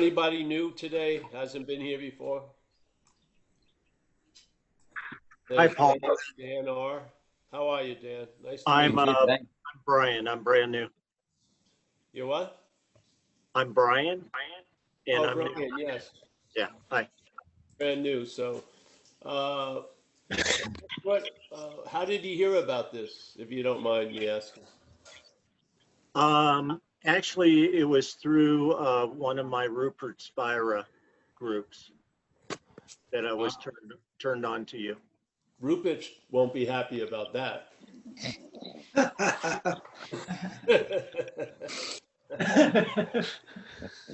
Anybody new today? Hasn't been here before? Hi, There's Paul. Dan R. How are you, Dan? Nice to I'm meet you. I'm Brian. I'm brand new. You what? I'm Brian, and Oh, I'm new. Brian, yes. Yeah. Hi. Brand new. So, uh, how did you hear about this, if you don't mind me asking? Actually, it was through one of my Rupert Spira groups that I was turned on to you. Rupert won't be happy about that.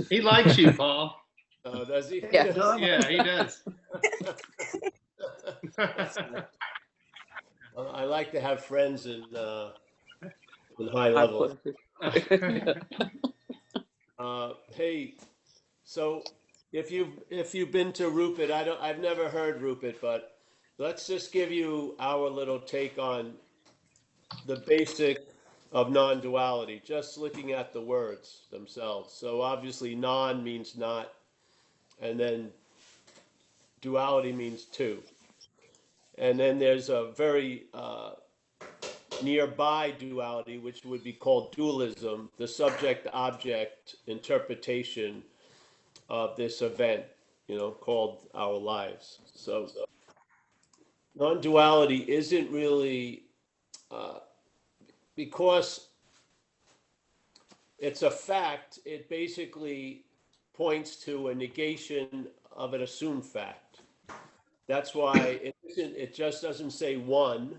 He likes you, Paul. Oh, does he? Yeah. Yeah, he does. I like to have friends in high level. Hey, so if you've been to Rupert, I've never heard Rupert, but let's just give you our little take on the basic of non-duality, just looking at the words themselves. So obviously non means not, and then duality means two. And then there's a very nearby duality, which would be called dualism, the subject-object interpretation of this event, called our lives. So non-duality isn't really, uh, because it's a fact, it basically points to a negation of an assumed fact. That's why it just doesn't say one,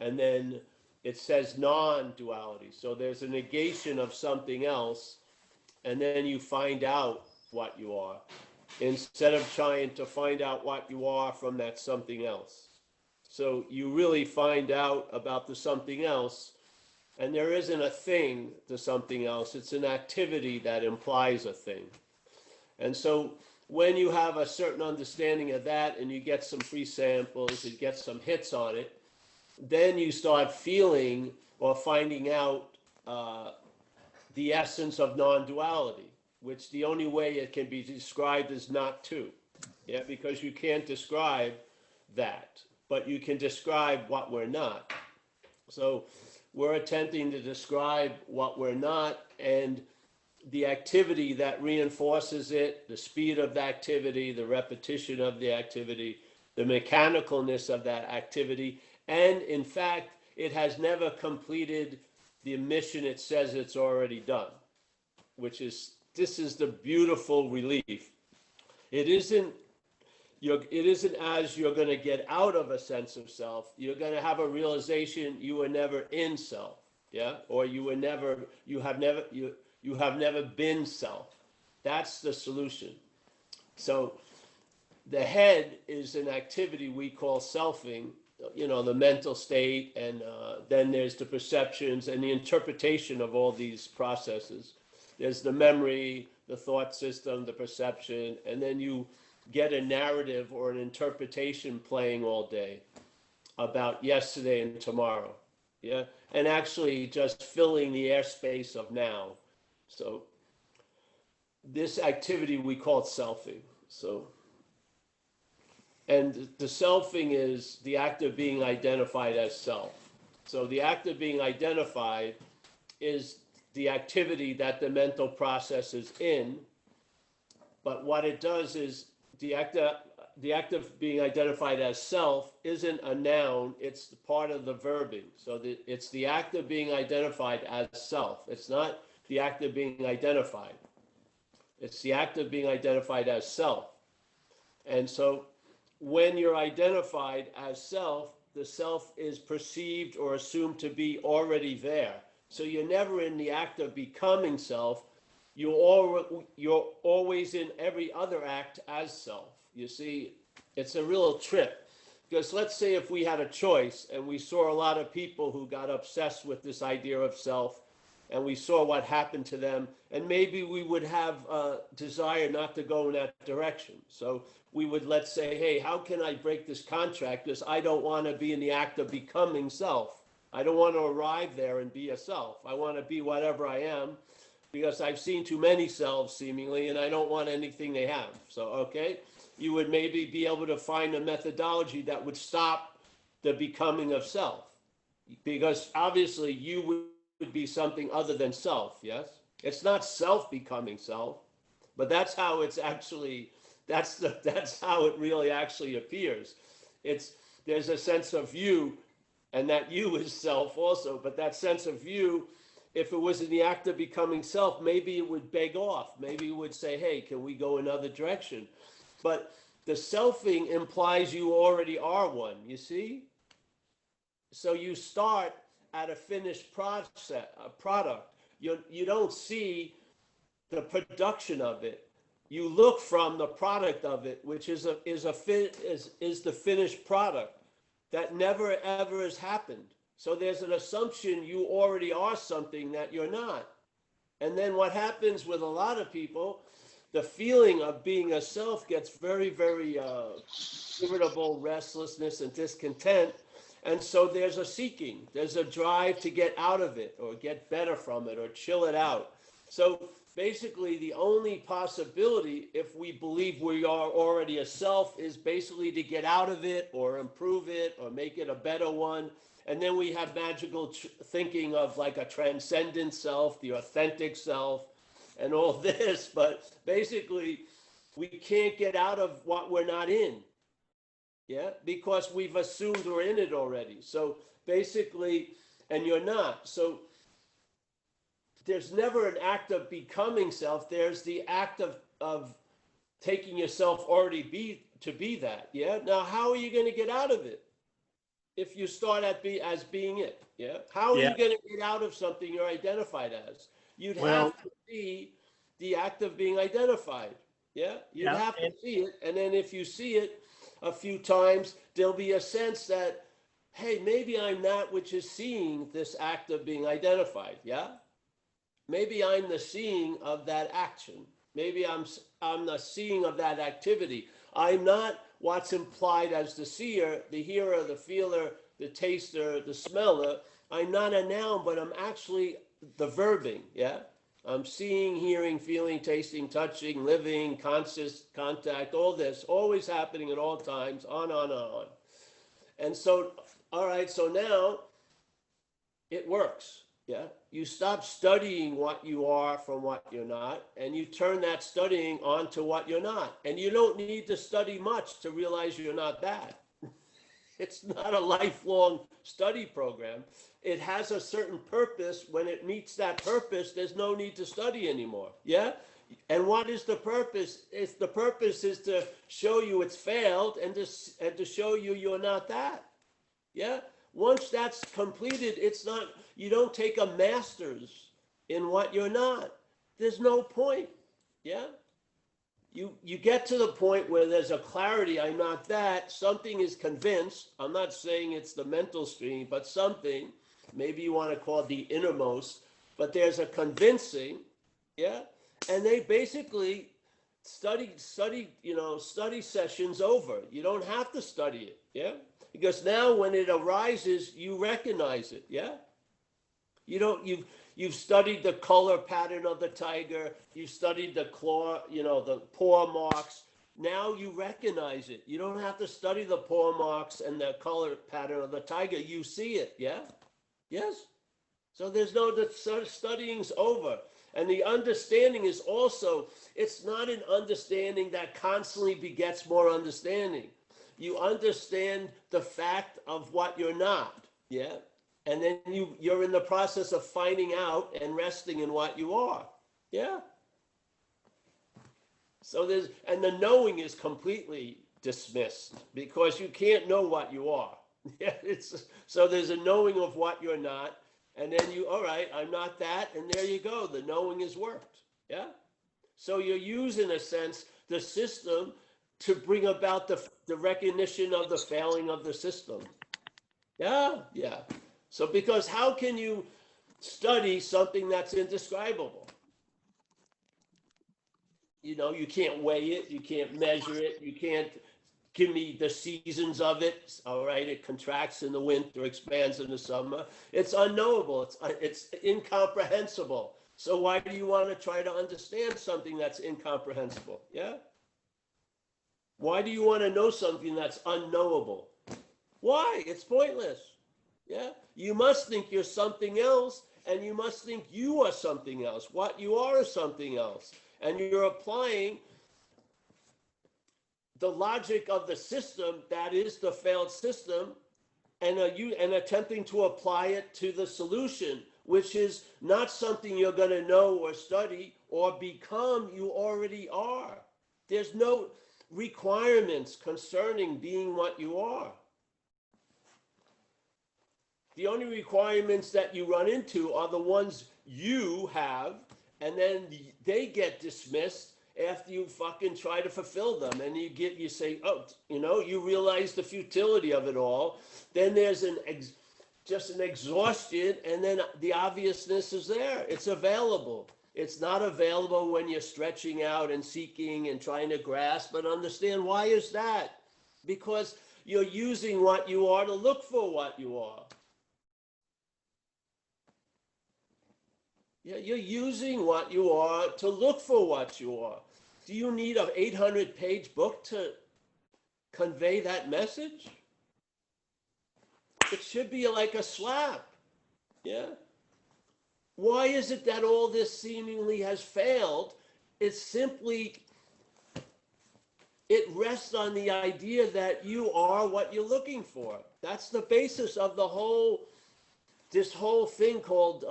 and then it says non-duality. So there's a negation of something else, and then you find out what you are, instead of trying to find out what you are from that something else. So you really find out about the something else, and there isn't a thing to something else. It's an activity that implies a thing. And so when you have a certain understanding of that and you get some free samples, you get some hits on it, then you start feeling or finding out the essence of non-duality, which the only way it can be described is not two. Yeah, because you can't describe that, but you can describe what we're not. So we're attempting to describe what we're not, and the activity that reinforces it, the speed of the activity, the repetition of the activity, the mechanicalness of that activity, and in fact, it has never completed the mission it says it's already done, this is the beautiful relief. It isn't it isn't as you're going to get out of a sense of self. You're going to have a realization you were never in self, yeah, or you have never been self. That's the solution. So the head is an activity we call selfing, the mental state, and then there's the perceptions and the interpretation of all these processes. There's the memory, the thought system, the perception, and then you get a narrative or an interpretation playing all day about yesterday and tomorrow. Yeah. And actually just filling the airspace of now. So this activity we call it selfing. So, and the selfing is the act of being identified as self. So the act of being identified is the activity that the mental process is in. But what it does is the act of being identified as self isn't a noun, it's part of the verbing. So it's the act of being identified as self. It's not the act of being identified. It's the act of being identified as self. And so when you're identified as self, the self is perceived or assumed to be already there. So you're never in the act of becoming self. You're always in every other act as self. You see, it's a real trip. Because let's say if we had a choice and we saw a lot of people who got obsessed with this idea of self, and we saw what happened to them, and maybe we would have a desire not to go in that direction. So we would, let's say, hey, how can I break this contract? Because I don't want to be in the act of becoming self. I don't want to arrive there and be a self. I want to be whatever I am, because I've seen too many selves seemingly, and I don't want anything they have. So, okay, you would maybe be able to find a methodology that would stop the becoming of self, because obviously you would be something other than self. Yes, it's not self becoming self, but that's how it's actually. That's how it really actually appears. It's there's a sense of you, and that you is self also. But that sense of you, if it was in the act of becoming self, maybe it would beg off. Maybe it would say, "Hey, can we go another direction?" But the selfing implies you already are one. You see, so you start at a finished process, a product. You don't see the production of it. You look from the product of it, which is the finished product that never ever has happened. So there's an assumption you already are something that you're not. And then what happens with a lot of people, the feeling of being a self gets very, very irritable, restlessness, and discontent. And so there's a seeking, there's a drive to get out of it or get better from it or chill it out. So basically, the only possibility, if we believe we are already a self, is basically to get out of it or improve it or make it a better one. And then we have magical thinking of like a transcendent self, the authentic self, and all this. But basically, we can't get out of what we're not in. Yeah, because we've assumed we're in it already. So basically, and you're not. So there's never an act of becoming self. There's the act of taking yourself already to be that. Yeah. Now, how are you going to get out of it if you start as being it? Yeah. How are Yeah. you going to get out of something you're identified as? You'd Well, have to see the act of being identified. Yeah. You'd Yeah, have to and- see it, and then if you see it a few times, there'll be a sense that, hey, maybe I'm that which is seeing this act of being identified. Yeah. Maybe I'm the seeing of that action. Maybe I'm the seeing of that activity. I'm not what's implied as the seer, the hearer, the feeler, the taster, the smeller. I'm not a noun, but I'm actually the verbing. Yeah, I'm seeing, hearing, feeling, tasting, touching, living, conscious contact. All this always happening at all times. On. And so, all right. So now it works. Yeah. You stop studying what you are from what you're not, and you turn that studying onto what you're not. And you don't need to study much to realize you're not that. It's not a lifelong study program. It has a certain purpose. When it meets that purpose, there's no need to study anymore. Yeah. And what is the purpose? If the purpose is to show you it's failed and to show you you're not that. Yeah. Once that's completed, it's not, you don't take a master's in what you're not. There's no point. Yeah. You get to the point where there's a clarity, I'm not that. Something is convinced. I'm not saying it's the mental stream, but something, maybe you want to call it the innermost, but there's a convincing. Yeah. And they basically study sessions over. You don't have to study it. Yeah. Because now when it arises, you recognize it. Yeah. You've studied the color pattern of the tiger. You've studied the claw, the paw marks. Now you recognize it. You don't have to study the paw marks and the color pattern of the tiger. You see it. Yeah. Yes. So there's no, the studying's over. And the understanding is also, it's not an understanding that constantly begets more understanding. You understand the fact of what you're not. Yeah. And then you're in the process of finding out and resting in what you are. Yeah. So and the knowing is completely dismissed because you can't know what you are. Yeah. So there's a knowing of what you're not. And then all right, I'm not that. And there you go. The knowing has worked. Yeah. So you're using, in a sense, the system to bring about the recognition of the failing of the system. Yeah. Yeah. So because how can you study something that's indescribable? You can't weigh it. You can't measure it. You can't give me the seasons of it. All right. It contracts in the winter, expands in the summer. It's unknowable. It's incomprehensible. So why do you want to try to understand something that's incomprehensible? Yeah? Why do you want to know something that's unknowable? Why? It's pointless. Yeah? You must think you're something else, and you must think you are something else. What you are is something else. And you're applying the logic of the system that is the failed system, and attempting to apply it to the solution, which is not something you're going to know or study or become. You already are. There's no requirements concerning being what you are. The only requirements that you run into are the ones you have, and then they get dismissed after you fucking try to fulfill them. And you say, oh, you realize the futility of it all. Then there's just an exhaustion, and then the obviousness is there. It's available. It's not available when you're stretching out and seeking and trying to grasp, but understand why is that? Because you're using what you are to look for what you are. Yeah, you're using what you are to look for what you are. Do you need an 800-page book to convey that message? It should be like a slap. Yeah? Why is it that all this seemingly has failed? It's simply, it rests on the idea that you are what you're looking for. That's the basis of this whole thing called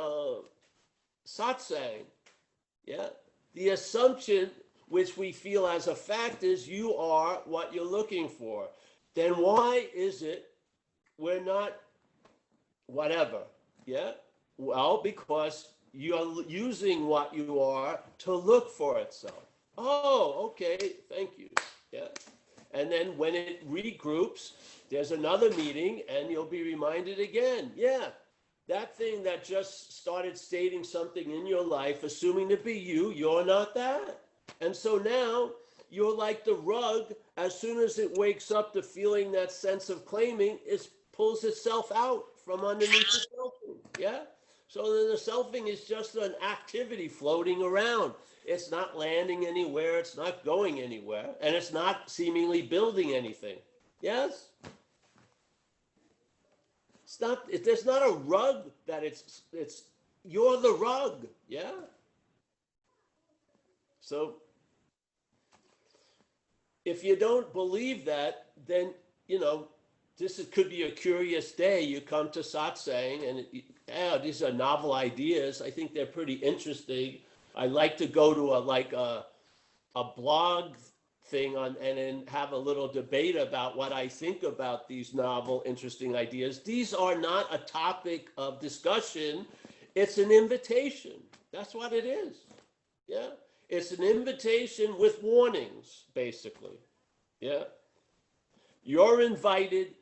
satsang. Yeah? The assumption which we feel as a fact is you are what you're looking for. Then why is it we're not whatever? Yeah? Well, because you're using what you are to look for itself. Oh, okay, thank you. Yeah. And then when it regroups, there's another meeting and you'll be reminded again. Yeah, that thing that just started stating something in your life, assuming to be you, you're not that. And so now you're like the rug. As soon as it wakes up to feeling that sense of claiming, it pulls itself out from underneath the selfing. Yeah? So then the selfing is just an activity floating around. It's not landing anywhere. It's not going anywhere. And it's not seemingly building anything. Yes? There's not a rug that you're the rug. Yeah? So if you don't believe that, then, could be a curious day. You come to satsang and these are novel ideas. I think they're pretty interesting. I like to go to a blog thing and then have a little debate about what I think about these novel, interesting ideas. These are not a topic of discussion. It's an invitation. That's what it is. Yeah. It's an invitation with warnings, basically. Yeah. You're invited.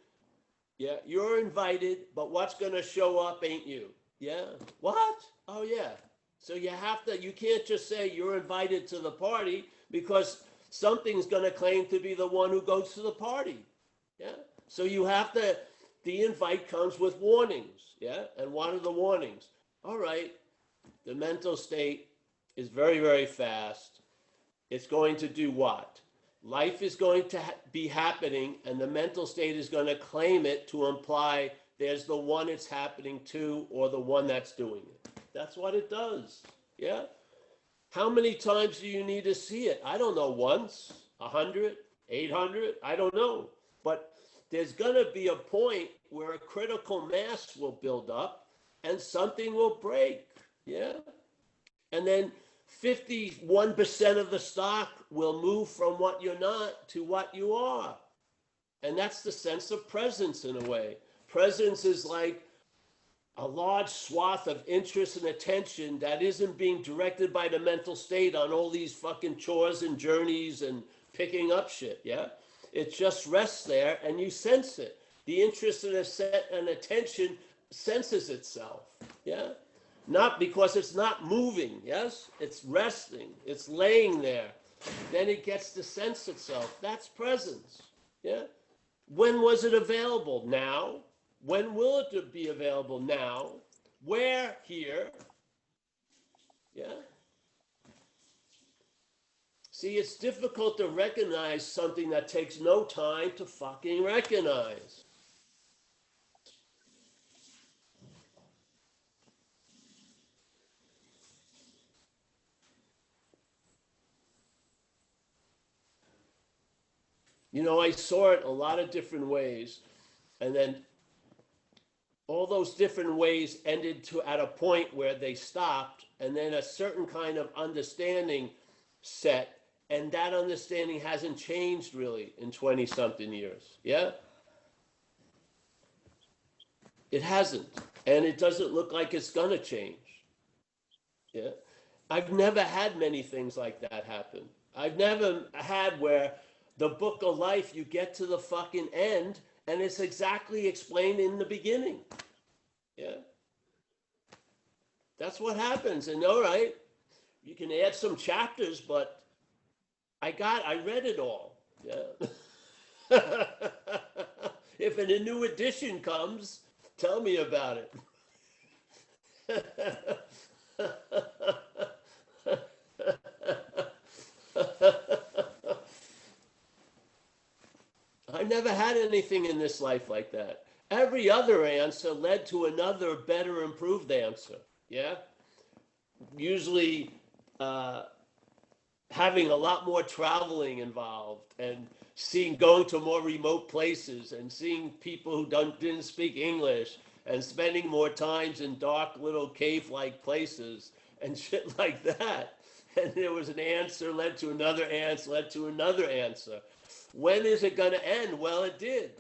Yeah, you're invited, but what's going to show up ain't you. Yeah. What? Oh, yeah. So you can't just say you're invited to the party because something's going to claim to be the one who goes to the party. Yeah. So the invite comes with warnings. Yeah. And what are the warnings? All right. The mental state is very, very fast. It's going to do what? Life is going to be happening, and the mental state is going to claim it to imply there's the one it's happening to or the one that's doing it. That's what it does. Yeah? How many times do you need to see it? I don't know, once, 100, 800, I don't know. But there's going to be a point where a critical mass will build up and something will break. Yeah? And then 51% of the stock will move from what you're not to what you are. And that's the sense of presence in a way. Presence is like a large swath of interest and attention that isn't being directed by the mental state on all these fucking chores and journeys and picking up shit, yeah? It just rests there and you sense it. The interest and attention senses itself, yeah? Not because it's not moving, yes? It's resting, it's laying there. Then it gets to sense itself. That's presence, yeah? When was it available? Now. When will it be available? Now. Where? Here. Yeah. See, it's difficult to recognize something that takes no time to fucking recognize. You know, I saw it a lot of different ways, and then all those different ways ended to at a point where they stopped, and then a certain kind of understanding set, and that understanding hasn't changed really in 20 something years. Yeah, it hasn't, and it doesn't look like it's gonna change. Yeah, I've never had many things like that happen. I've never had where the book of life, you get to the fucking end and it's exactly explained in the beginning. Yeah. That's what happens. And all right, you can add some chapters, but I read it all. Yeah. If a new edition comes, tell me about it. I never had anything in this life like that. Every other answer led to another better improved answer. Yeah. Usually having a lot more traveling involved and going to more remote places and seeing people who didn't speak English and spending more times in dark little cave-like places and shit like that. And there was an answer led to another answer, led to another answer. When is it going to end? Well, it did.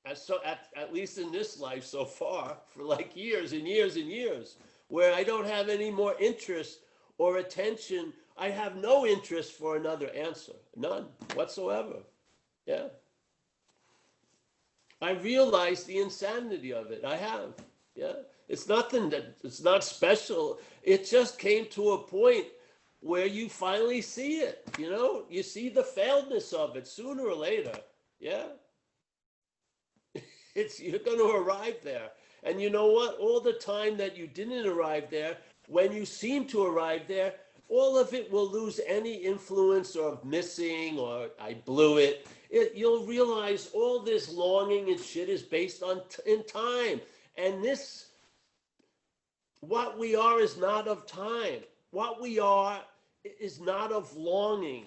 At least in this life so far, for like years and years and years, where I don't have any more interest or attention. I have no interest for another answer, none whatsoever. Yeah. I realize the insanity of it. I have. Yeah. It's not special. It just came to a point where you finally see it, you see the failedness of it sooner or later. Yeah. You're going to arrive there. And you know what? All the time that you didn't arrive there, when you seem to arrive there, all of it will lose any influence of missing or I blew it. You'll realize all this longing and shit is based on in time. And what we are is not of time. What we are is not of longing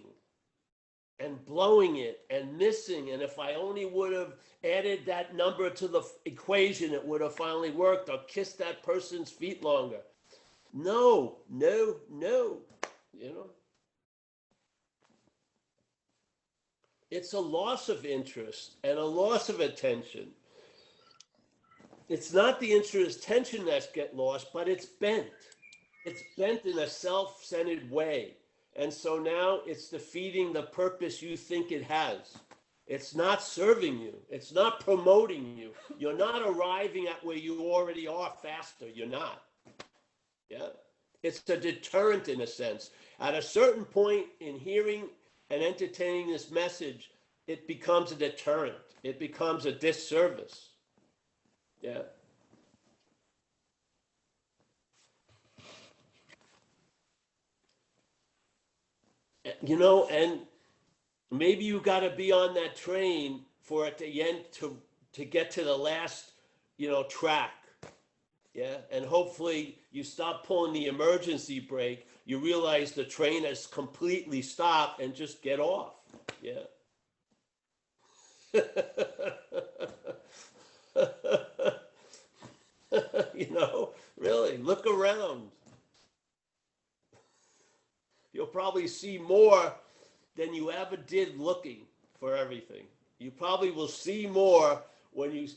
and blowing it and missing. And if I only would have added that number to the equation, it would have finally worked, or kissed that person's feet longer. No. It's a loss of interest and a loss of attention. It's not the interest attention that's get lost, but it's bent. It's bent in a self-centered way. And so now it's defeating the purpose you think it has. It's not serving you. It's not promoting you. You're not arriving at where you already are faster. You're not. Yeah. It's a deterrent in a sense. At a certain point in hearing and entertaining this message, it becomes a deterrent. It becomes a disservice. Yeah. And maybe you got to be on that train for it to end to get to the last, track. Yeah. And hopefully you stop pulling the emergency brake. You realize the train has completely stopped and just get off. Yeah. Really look around. You'll probably see more than you ever did looking for everything. You probably will see more when you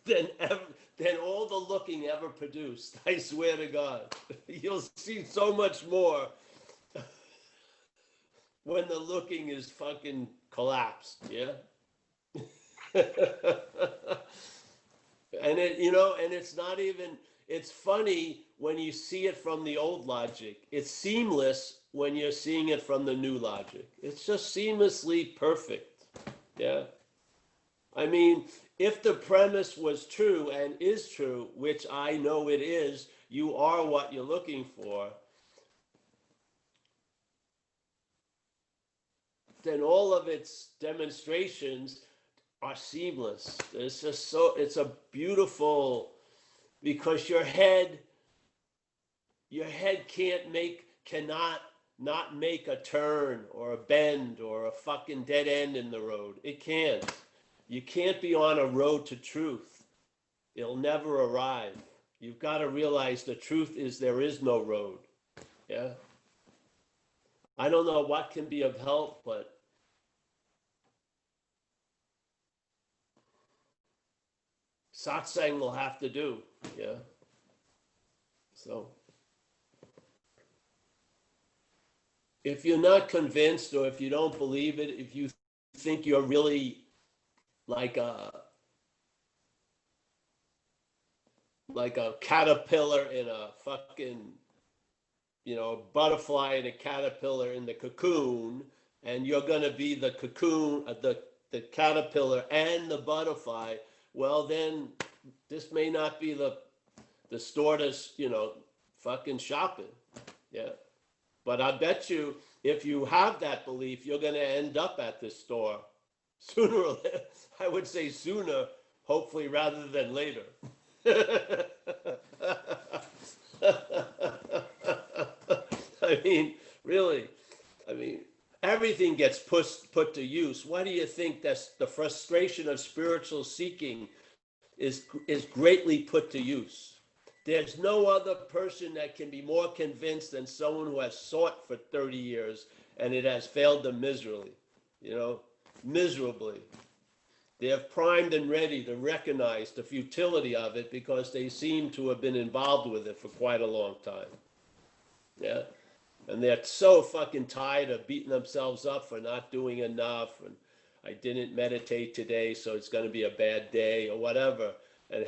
than all the looking ever produced. I swear to God, you'll see so much more when the looking is fucking collapsed. Yeah. And it's not even. It's funny when you see it from the old logic. It's seamless when you're seeing it from the new logic. It's just seamlessly perfect. Yeah. I mean, if the premise was true and is true, which I know it is, you are what you're looking for. then all of its demonstrations are seamless. It's just so, it's a beautiful, because your head cannot not make a turn or a bend or a fucking dead end in the road. It can't. You can't be on a road to truth. It'll never arrive. You've got to realize the truth is there is no road. Yeah. I don't know what can be of help, but satsang will have to do. Yeah. So if you're not convinced, or if you don't believe it, if you think you're really like a caterpillar in a fucking, butterfly and a caterpillar in the cocoon, and you're going to be the cocoon, the caterpillar and the butterfly, well, then this may not be the store to, fucking shop in. Yeah. But I bet you, if you have that belief, you're going to end up at this store sooner or later. I would say sooner, hopefully, rather than later. I mean, really, everything gets put to use. Why do you think that's the frustration of spiritual seeking is greatly put to use? There's no other person that can be more convinced than someone who has sought for 30 years and it has failed them miserably, miserably. They have primed and ready to recognize the futility of it because they seem to have been involved with it for quite a long time. Yeah. And they're so fucking tired of beating themselves up for not doing enough. And I didn't meditate today, so it's going to be a bad day or whatever. And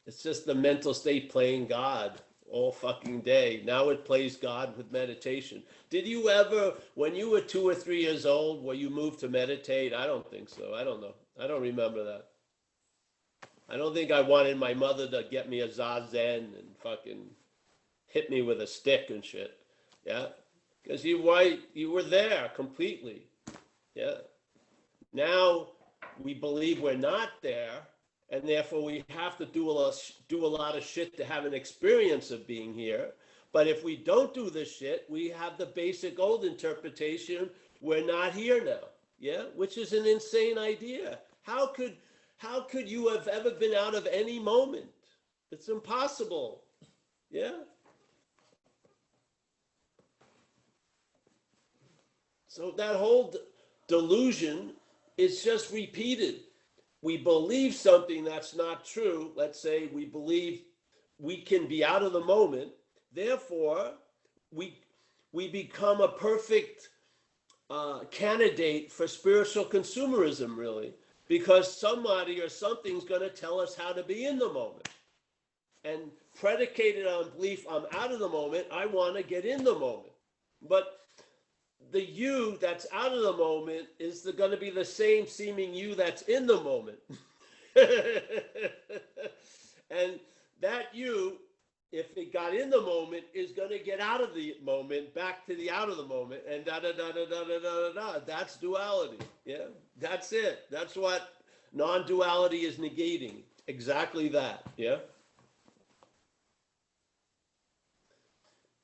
it's just the mental state playing God all fucking day. Now it plays God with meditation. Did you ever, when you were 2 or 3 years old, were you moved to meditate? I don't think so. I don't know. I don't remember that. I don't think I wanted my mother to get me a zazen and fucking hit me with a stick and shit. Yeah. Because you were there completely. Yeah. Now we believe we're not there. And therefore, we have to do a lot of shit to have an experience of being here. But if we don't do this shit, we have the basic old interpretation, we're not here now. Yeah, which is an insane idea. How could you have ever been out of any moment? It's impossible. Yeah. So that whole delusion is just repeated. We believe something that's not true. Let's say we believe we can be out of the moment. Therefore, we become a perfect candidate for spiritual consumerism, really, because somebody or something's going to tell us how to be in the moment. And predicated on belief, I'm out of the moment, I want to get in the moment. But the you that's out of the moment is going to be the same seeming you that's in the moment. And that you, if it got in the moment, is going to get out of the moment, back to the out of the moment, and da-da-da-da-da-da-da-da. That's duality. Yeah, that's it. That's what non-duality is negating. Exactly that. Yeah.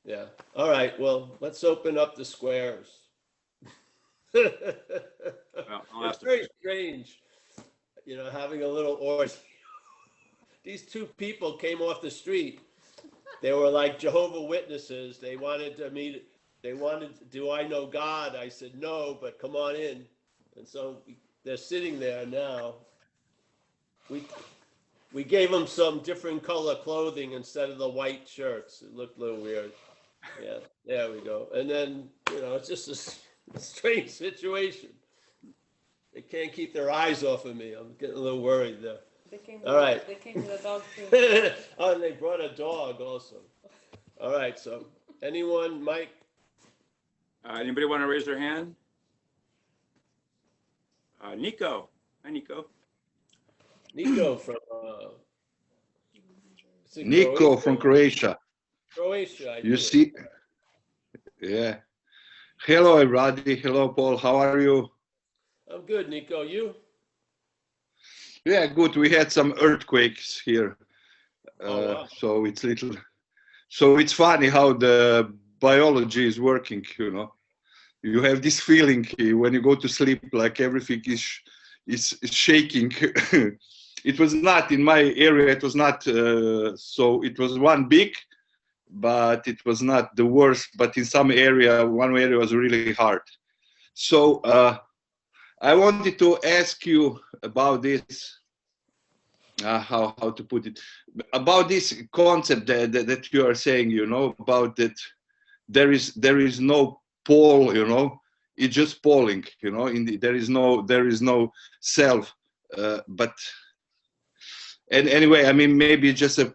Yeah. All right. Well, let's open up the squares. Well, I'll It's ask very strange, having a little orgy. These two people came off the street. They were like Jehovah's Witnesses. They wanted to meet. They wanted, do I know God? I said, no, but come on in. And so they're sitting there now. We gave them some different color clothing instead of the white shirts. It looked a little weird. Yeah, there we go. And then, it's just a strange situation. They can't keep their eyes off of me. I'm getting a little worried there. All right. They came with a dog too. Oh, and they brought a dog also. All right, so anyone, Mike? Anybody want to raise their hand? Nico. Hi, Nico. Nico from Nico from Croatia. Croatia. I You knew it. see, yeah. Hello, everybody. Hello, Paul. How are you? I'm good, Nico. You? Yeah, good. We had some earthquakes here, Oh, wow. so it's little. So it's funny how the biology is working. You know, you have this feeling when you go to sleep, like everything is shaking. It was not in my area. It was not. So it was one big, but it was not the worst. But in some area, one area was really hard. So I wanted to ask you about this. How to put it, about this concept that you are saying, you know, about that there is no pole, you know, it's just polling, you know, there is no self, but and anyway, I mean, maybe it's just a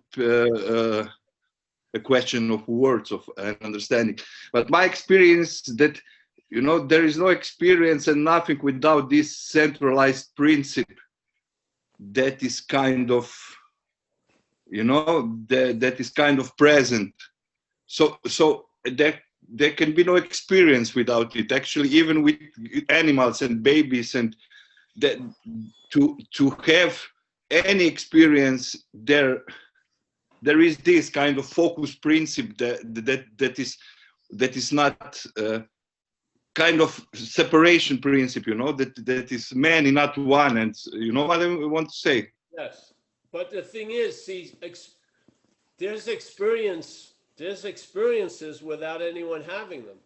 question of words of and understanding, but my experience that, you know, there is no experience and nothing without this centralized principle that is kind of, you know, that is kind of present. So there can be no experience without it, actually, even with animals and babies, and that to have any experience, there is this kind of focus principle that is not kind of separation principle, you know, that is many, not one. And you know what I want to say? Yes. But the thing is, see, there's experiences without anyone having them.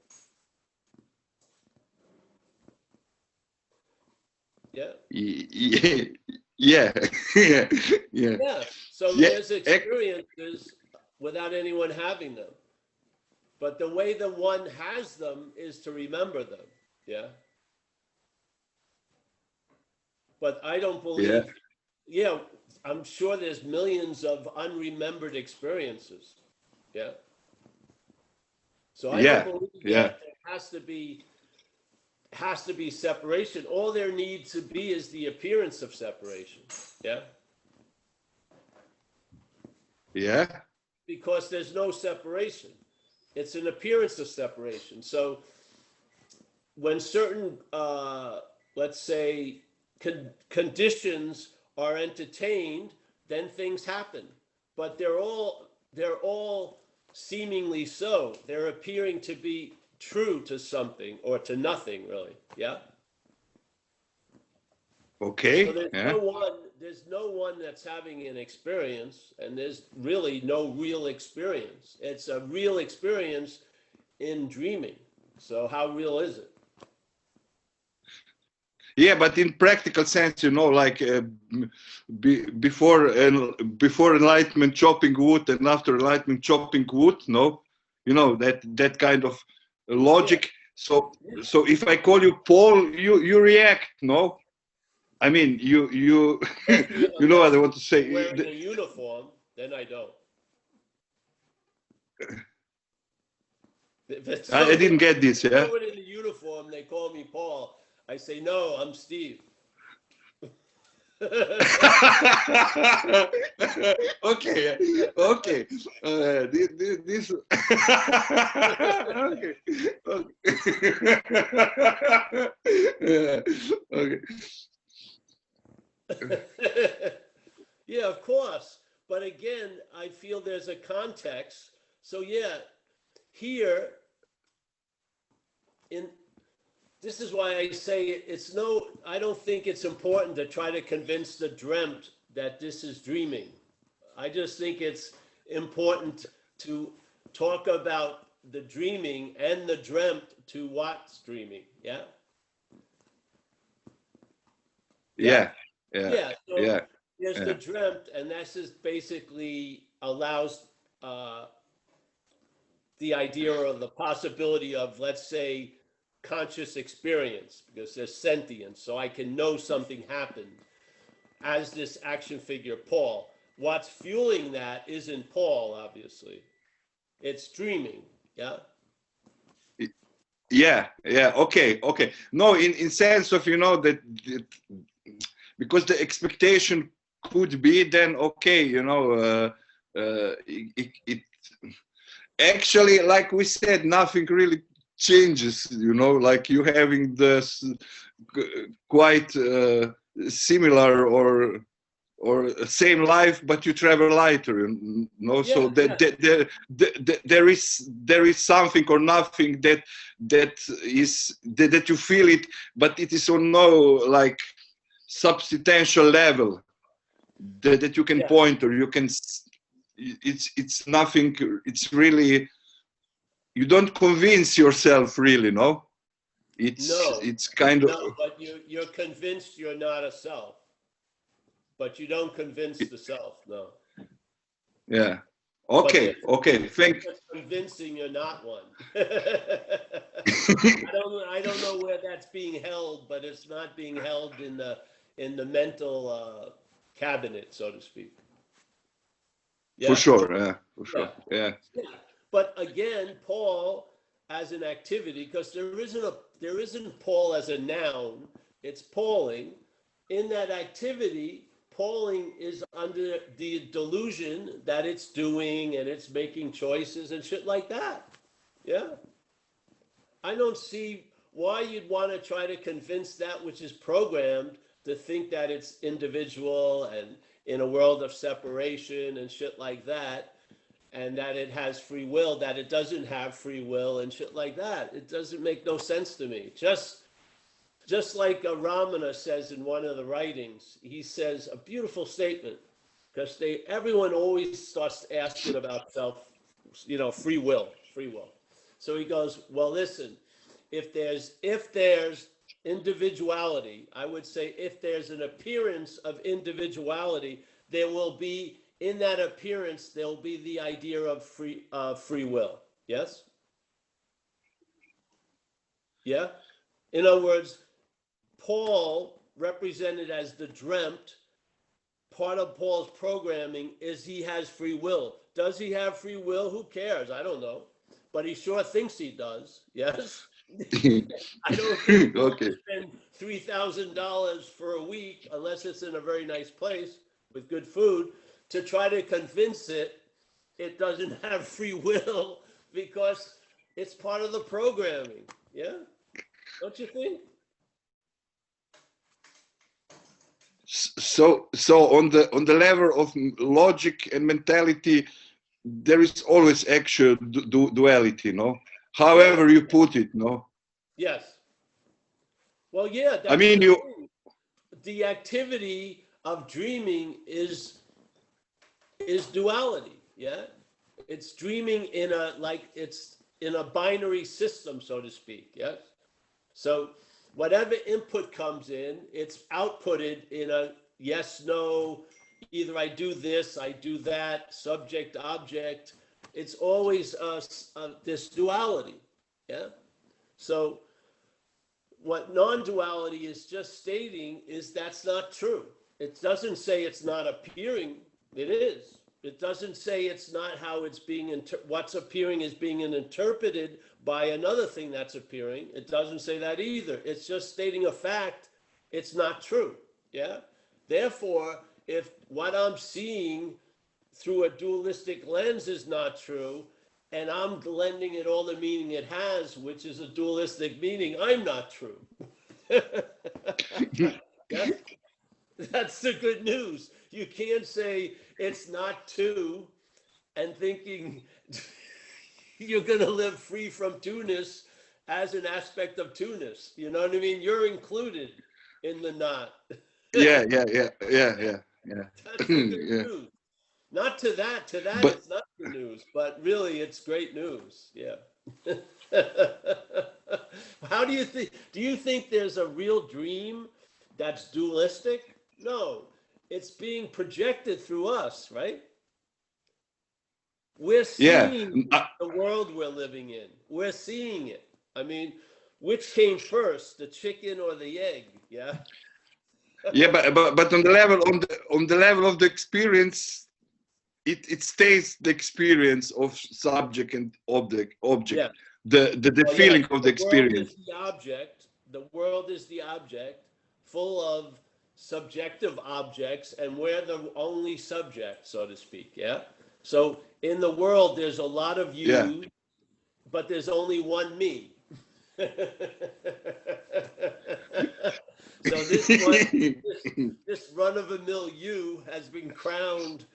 Yeah. Yeah, yeah, yeah, yeah. Yeah. So Yeah, there's experiences without anyone having them. But the way the one has them is to remember them. Yeah. But I don't believe, yeah, I'm sure there's millions of unremembered experiences. Yeah. So I don't yeah, believe yeah, that there has to be separation. All there needs to be is the appearance of separation. Yeah. yeah, Because there's no separation. It's an appearance of separation. So when certain, let's say, conditions are entertained, then things happen. But they're all seemingly so. They're appearing to be true to something or to nothing, really. Yeah. So okay, there's yeah, no one that's having an experience, and there's really no real experience. It's a real experience in dreaming. So how real is it? yeah. But in practical sense, you know, like before enlightenment, chopping wood, and after enlightenment, chopping wood. No, you know, that kind of logic. So if I call you Paul, you react. No, I mean you you know what I want to say. Wearing a uniform, then I don't. If it's I didn't get this. Yeah. someone in a uniform, they call me Paul. I say, no, I'm Steve. Okay, okay. This okay, okay. Okay. Yeah, of course. But again, I feel there's a context. So yeah, here in this is why I say it's no, I don't think it's important to try to convince the dreamt that this is dreaming. I just think it's important to talk about the dreaming and the dreamt to what's dreaming. Yeah. Yeah, yeah, Yeah. So yeah, there's the yeah, dreamt, and that's just basically allows the idea or the possibility of, let's say, conscious experience, because there's sentience. So I can know something happened as this action figure, Paul. What's fueling that isn't Paul, obviously. It's dreaming. Yeah. yeah, yeah. Okay, okay. No, in sense of, you know, that because the expectation could be then, okay, you know, it actually, like we said, nothing really changes, you know, like you having this quite similar or same life, but you travel lighter, you know. Yeah, So there is something or nothing that you feel it, but it is on no like substantial level that you can yeah. point, or you can. It's nothing. It's really, you don't convince yourself, really, no. No, It's kind of, no, but you're convinced you're not a self, but you don't convince the self, no. yeah. But Okay, there's okay. Thank. just convincing you're not one. I don't know where that's being held, but it's not being held in the mental cabinet, so to speak. For Yeah, sure, yeah, for yeah. sure, yeah. Yeah. But again, Paul as an activity, because there isn't Paul as a noun, it's Pauling. In that activity, Pauling is under the delusion that it's doing and it's making choices and shit like that. Yeah. I don't see why you'd want to try to convince that which is programmed to think that it's individual and in a world of separation and shit like that, and that it has free will, that it doesn't have free will and shit like that. It doesn't make no sense to me. Just like Ramana says in one of the writings, he says a beautiful statement, because everyone always starts asking about free will. So he goes, well, listen, if there's individuality, I would say if there's an appearance of individuality, there will be, in that appearance, there'll be the idea of free will. Yes? Yeah? In other words, Paul, represented as the dreamt, part of Paul's programming is he has free will. Does he have free will? Who cares? I don't know. But he sure thinks he does. Yes? I don't think Paul Okay. will spend $3,000 for a week, unless it's in a very nice place with good food, to try to convince it doesn't have free will, because it's part of the programming. Yeah? Don't you think? So on the level of logic and mentality, there is always actual duality, no? However you put it, no? Yes. Well, yeah, I that's mean, the you, thing. The activity of dreaming is duality. Yeah, it's dreaming it's in a binary system, so to speak. Yes. So whatever input comes in, it's outputted in a yes, no, either I do this, I do that, subject, object. It's always this duality. Yeah. So what non-duality is just stating is that's not true. It doesn't say it's not appearing. It is. It doesn't say it's not how it's being, what's appearing is being interpreted by another thing that's appearing. It doesn't say that either. It's just stating a fact. It's not true. Yeah. Therefore, if what I'm seeing through a dualistic lens is not true, and I'm lending it all the meaning it has, which is a dualistic meaning, I'm not true. Yeah? That's the good news. You can't say it's not two and thinking you're going to live free from two-ness as an aspect of two-ness. You know what I mean? You're included in the not. yeah. That's the good Yeah. news. Not to that But it's not good news, but really it's great news. Yeah. How do you think there's a real dream that's dualistic? No, it's being projected through us, right? We're yeah, seeing the world we're living in. We're seeing it. I mean, which came first, the chicken or the egg? Yeah. yeah, but on the level of the experience, it stays the experience of subject and object. Yeah. The Well, feeling yes, of the the world experience. is the object. The world is the object, full of subjective objects, and we're the only subject, so to speak. Yeah. So in the world, there's a lot of Yeah, you, but there's only one me. So this run-of-the-mill you has been crowned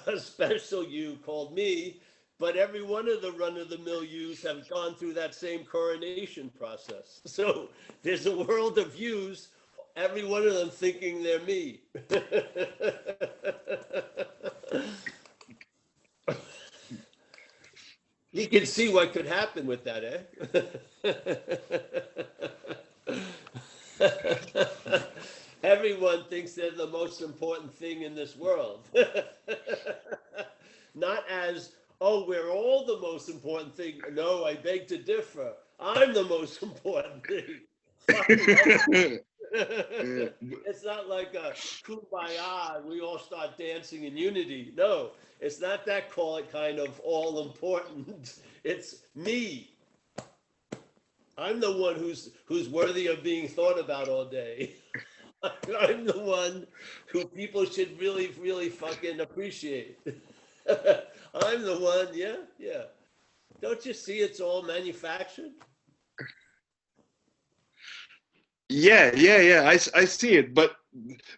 a special you called me, but every one of the run-of-the-mill yous have gone through that same coronation process. So there's a world of yous, every one of them thinking they're me. You can see what could happen with that, eh? Everyone thinks they're the most important thing in this world. Not as, oh, we're all the most important thing. No, I beg to differ. I'm the most important thing. It's not like a kumbaya, we all start dancing in unity. No, it's not that kind of all important. It's me. I'm the one who's worthy of being thought about all day. I'm the one who people should really, really fucking appreciate. I'm the one, yeah. Don't you see it's all manufactured? Yeah. I see it, but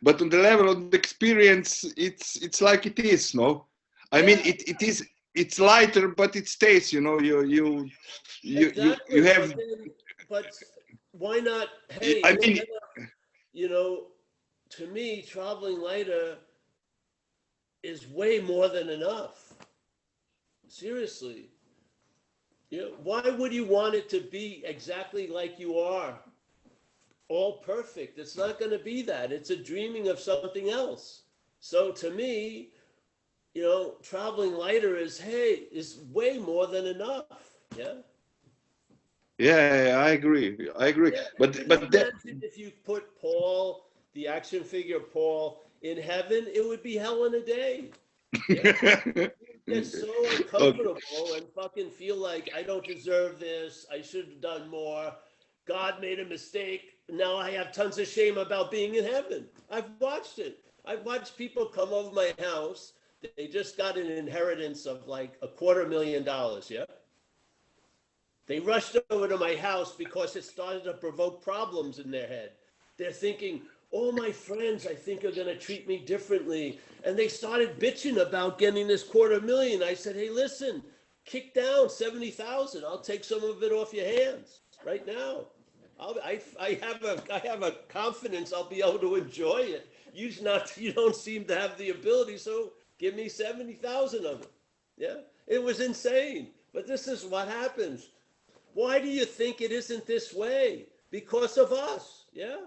on the level of the experience, it's like it is, no? I mean, it's lighter, but it stays. You know, you Exactly. have. But why not? Hey, I mean, you know, to me, traveling lighter is way more than enough. Seriously. You know, why would you want it to be exactly like you are? All perfect. It's not going to be that. It's a dreaming of something else. So to me, you know, traveling lighter is way more than enough. Yeah. Yeah, I agree. Yeah, But can you that. imagine if you put Paul, the action figure Paul, in heaven? It would be hell in a day. Yeah. Get so uncomfortable and fucking feel like I don't deserve this. I should have done more. God made a mistake. Now I have tons of shame about being in heaven. I've watched it. I've watched people come over my house. They just got an inheritance of like $250,000. Yeah. They rushed over to my house because it started to provoke problems in their head. They're thinking, all my friends, I think, are going to treat me differently. And they started bitching about getting this $250,000. I said, hey, listen, kick down 70,000. I'll take some of it off your hands right now. I have a confidence I'll be able to enjoy it. You don't seem to have the ability, so give me 70,000 of it. Yeah, it was insane. But this is what happens. Why do you think it isn't this way? Because of us, yeah?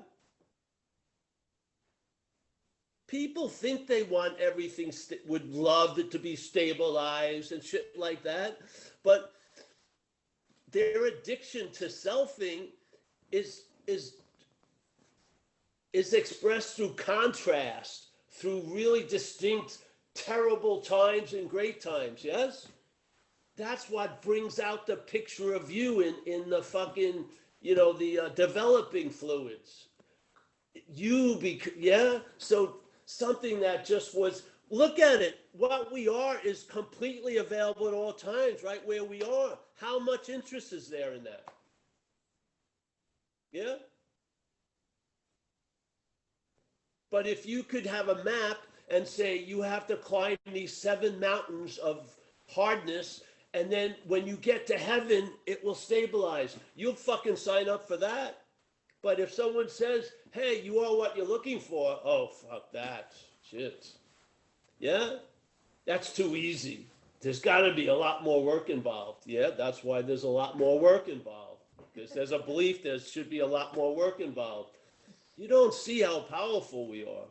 People think they want everything, would love it to be stabilized and shit like that, but their addiction to selfing is expressed through contrast, through really distinct, terrible times and great times, yes? That's what brings out the picture of you in the fucking, the developing fluids. Yeah? So something that just was, look at it. What we are is completely available at all times, right where we are. How much interest is there in that? Yeah? But if you could have a map and say you have to climb these 7 mountains of hardness, and then when you get to heaven, it will stabilize. You'll fucking sign up for that. But if someone says, hey, you are what you're looking for, oh, fuck that. Shit. Yeah? That's too easy. There's got to be a lot more work involved. Yeah, that's why there's a lot more work involved. Because there's a belief there should be a lot more work involved. You don't see how powerful we are.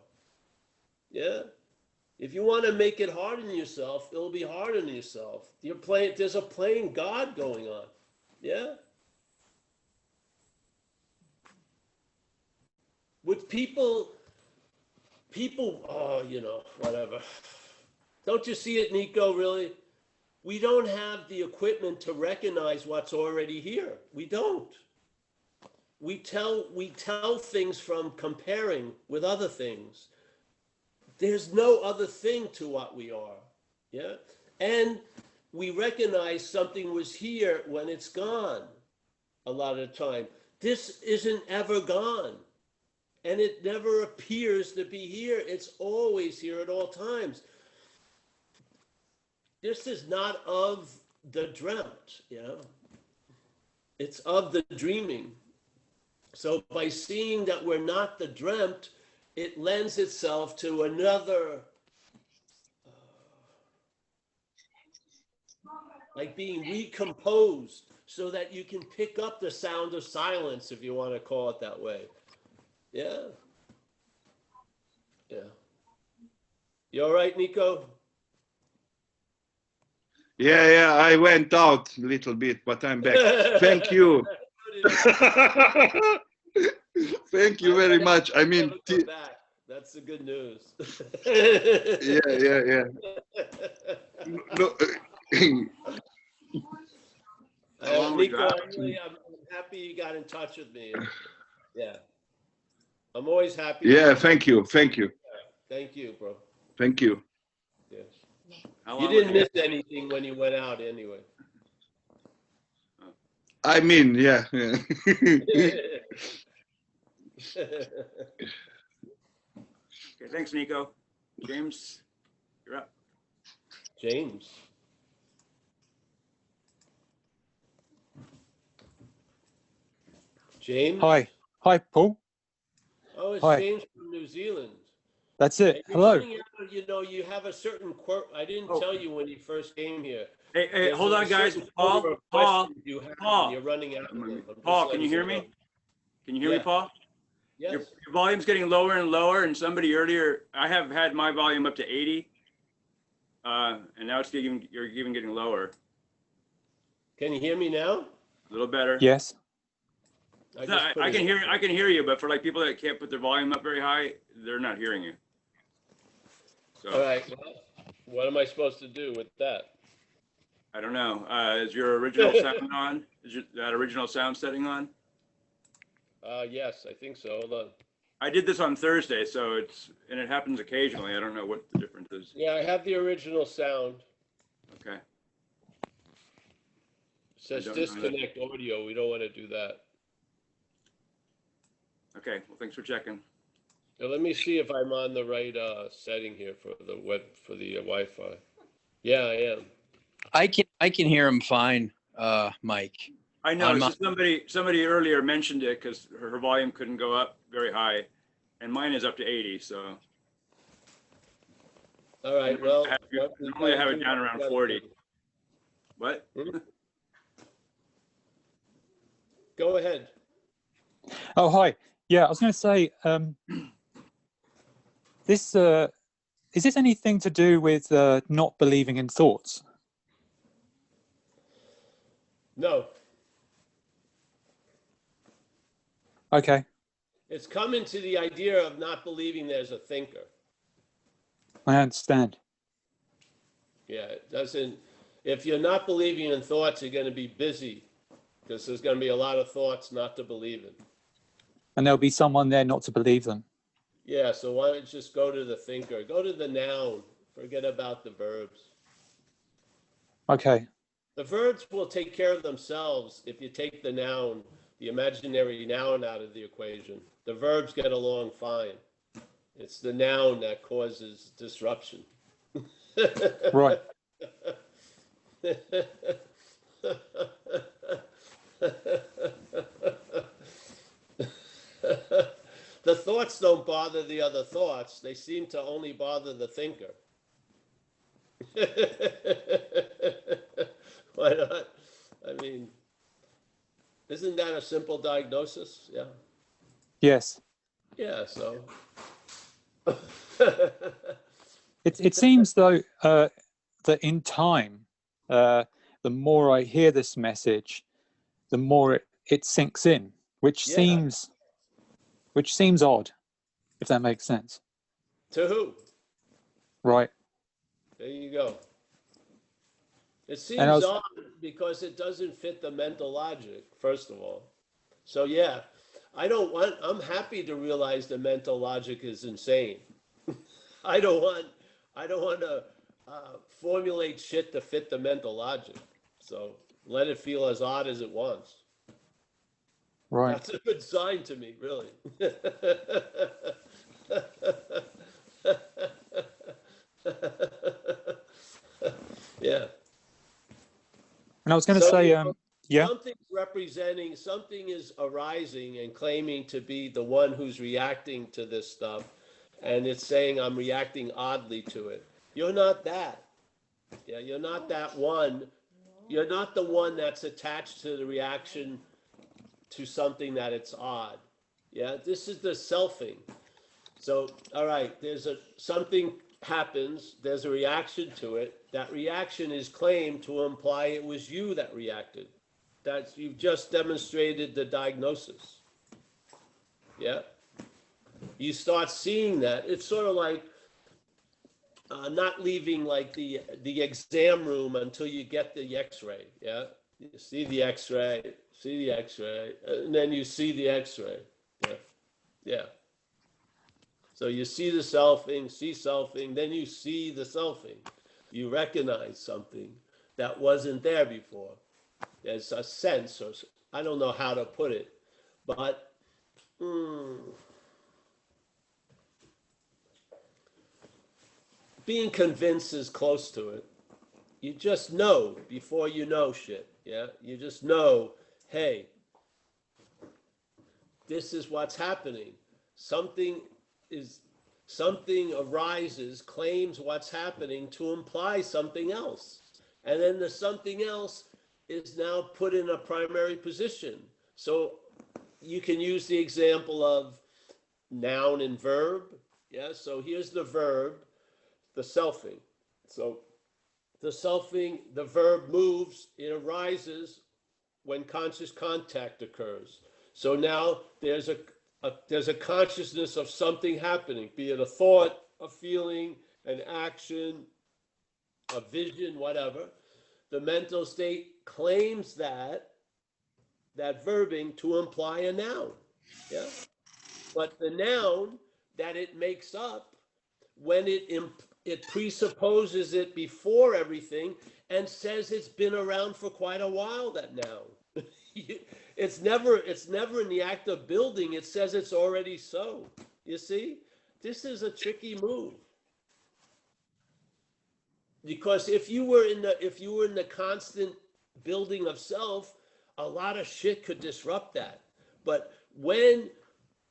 Yeah? If you want to make it hard on yourself, it'll be hard on yourself. There's a playing God going on. Yeah? With people, oh, whatever. Don't you see it, Nico, really? We don't have the equipment to recognize what's already here. We don't. We tell things from comparing with other things. There's no other thing to what we are. Yeah? And we recognize something was here when it's gone. a lot of the time. This isn't ever gone. And it never appears to be here. It's always here at all times. This is not of the dreamt, you know. It's of the dreaming. So by seeing that we're not the dreamt, it lends itself to another, like being recomposed so that you can pick up the sound of silence, if you want to call it that way. Yeah. Yeah. You all right, Nico? Yeah, I went out a little bit, but I'm back. Thank you. Thank you very much. I mean, Back. That's the good news. yeah. No, How long we Nico, got? I'm happy you got in touch with me. Yeah. I'm always happy. yeah, thank you. Thank you, bro. Thank you. Yes. How You long didn't we miss anything when you went out anyway. I mean, yeah. Okay, thanks, Nico. James, you're up. James. James? Hi, Paul. Oh, it's Hi. James from New Zealand. That's it. You're Hello. running out, you know, you have a certain quirk. I didn't Oh. tell you when you first came here. Hey, There's hold a on, guys. certain Paul, order of Paul, questions you have, Paul. and you're running out of them. I'm just Paul, letting can you hear know. me? Can you hear me, Yeah. Paul? Yes. Your volume's getting lower and lower, and somebody earlier, I have had my volume up to 80, and now you're even getting lower. Can you hear me now? A little better. Yes. just No, put I it can up. hear, I can hear you, but for like people that can't put their volume up very high, they're not hearing you. All So right. Well, what am I supposed to do with that? I don't know. Is your original sound on? Is that original sound setting on? Yes, I think so. Hold on. I did this on Thursday, so and it happens occasionally. I don't know what the difference is. Yeah, I have the original sound. Okay. It says I don't know that. disconnect audio. We don't want to do that. Okay. Well, thanks for checking. Now, let me see if I'm on the right setting here for the Wi-Fi. Yeah, I am. I can hear him fine, Mike. I know. On So my- somebody earlier mentioned it because her volume couldn't go up very high, and mine is up to 80. So All right. Well, normally I have it down around 40. What? Go ahead. Oh, hi. Yeah, I was going to say, this is this anything to do with not believing in thoughts? No, Okay. it's coming to the idea of not believing there's a thinker. I understand. Yeah, it doesn't. If you're not believing in thoughts, you're going to be busy because there's going to be a lot of thoughts not to believe in. And there'll be someone there not to believe them. Yeah, so why don't you just go to the thinker? Go to the noun. Forget about the verbs. Okay. The verbs will take care of themselves if you take the noun, the imaginary noun, out of the equation. The verbs get along fine. It's the noun that causes disruption. Right. The thoughts don't bother the other thoughts. They seem to only bother the thinker. Why not? I mean, isn't that a simple diagnosis? Yeah. Yes. Yeah, so. It seems though that in time, the more I hear this message, the more it sinks in, which Yeah. seems odd, if that makes sense. To who? Right. There you go. It seems And I was- odd because it doesn't fit the mental logic, first of all. So yeah, I'm happy to realize the mental logic is insane. I don't want to formulate shit to fit the mental logic. So let it feel as odd as it wants. Right. That's a good sign to me, really. Yeah. And I was going to So, say, you know, yeah, something is arising and claiming to be the one who's reacting to this stuff. And it's saying, I'm reacting oddly to it. You're not that. Yeah, you're not that one. You're not the one that's attached to the reaction to something that it's odd. Yeah, this is the selfing. So, all right, something happens, there's a reaction to it. That reaction is claimed to imply it was you that reacted. You've just demonstrated the diagnosis. Yeah. You start seeing that. It's sort of like not leaving like the exam room until you get the X-ray. Yeah. You see the X-ray, and then you see the X-ray. Yeah. Yeah. So you see the selfing, then you see the selfing. You recognize something that wasn't there before. There's a sense, or I don't know how to put it, but being convinced is close to it. You just know before you know shit. Yeah, you just know, hey, this is what's happening. Something arises, claims what's happening to imply something else. And then the something else is now put in a primary position. So you can use the example of noun and verb. Yeah, so here's the verb, the selfing. So the selfing, the verb moves, it arises when conscious contact occurs. So now there's a consciousness of something happening, be it a thought, a feeling, an action, a vision, whatever. The mental state claims that verbing to imply a noun. Yeah. But the noun that it makes up, when it presupposes it before everything and says it's been around for quite a while, that noun. It's never in the act of building. It says it's already so. You see, this is a tricky move, because if you were in the constant building of self, a lot of shit could disrupt that. But when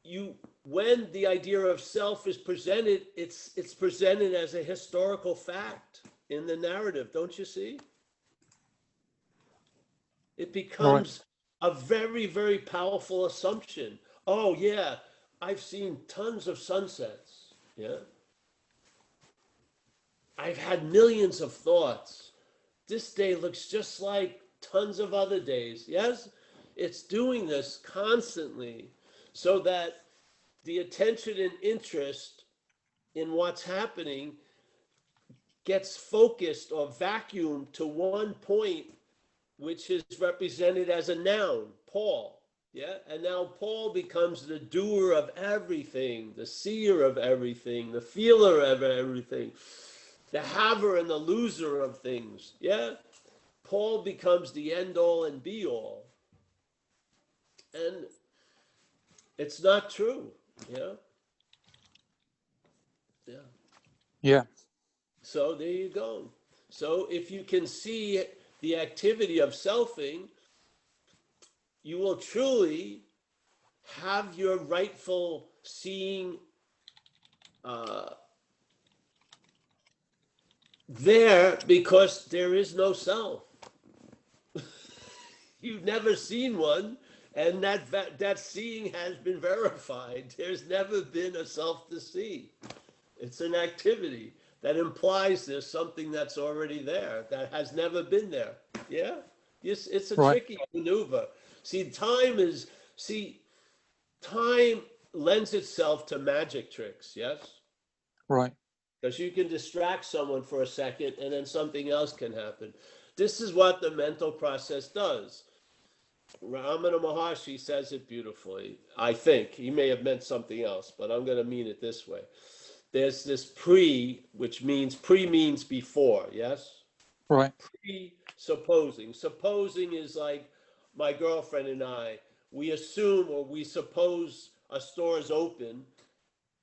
the idea of self is presented, it's presented as a historical fact in the narrative. Don't you see? It becomes a very, very powerful assumption. Oh yeah, I've seen tons of sunsets. Yeah. I've had millions of thoughts. This day looks just like tons of other days. Yes, it's doing this constantly so that the attention and interest in what's happening gets focused or vacuumed to one point, which is represented as a noun, Paul. Yeah, and now Paul becomes the doer of everything, the seer of everything, the feeler of everything, the haver and the loser of things. Yeah, Paul becomes the end all and be all. And it's not true. Yeah. Yeah. yeah, So there you go. So if you can see the activity of selfing, you will truly have your rightful seeing there, because there is no self. You've never seen one, and that seeing has been verified. There's never been a self to see. It's an activity that implies there's something that's already there that has never been there. Yeah? Yes, it's a right, tricky maneuver. Time lends itself to magic tricks, yes? right, Because you can distract someone for a second and then something else can happen. This is what the mental process does. Ramana Maharshi says it beautifully. I think he may have meant something else, but I'm going to mean it this way. There's this which means before, yes? right, Presupposing. Supposing is like my girlfriend and I, we assume or we suppose a store is open.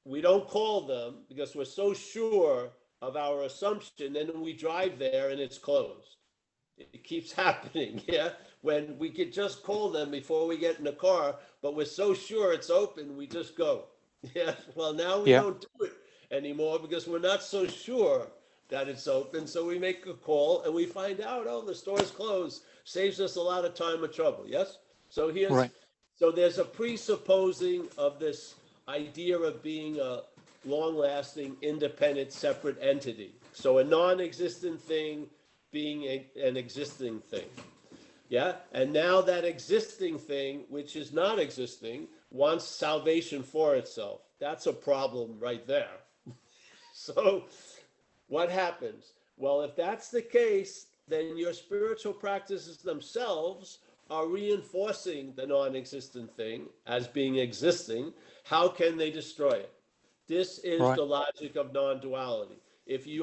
We don't call them because we're so sure of our assumption. Then we drive there and it's closed. It keeps happening, yeah? When we could just call them before we get in the car, but we're so sure it's open, we just go. Yeah, well, now we Yeah. don't do it anymore because we're not so sure that it's open. So we make a call and we find out, oh, the store's closed. Saves us a lot of time and trouble, yes? So Right. so there's a presupposing of this idea of being a long-lasting, independent, separate entity. So a non-existent thing being an existing thing. Yeah, and now that existing thing, which is not existing, wants salvation for itself. That's a problem right there. So what happens? Well, if that's the case, then your spiritual practices themselves are reinforcing the non-existent thing as being existing. How can they destroy it? This is Right. the logic of non-duality. If you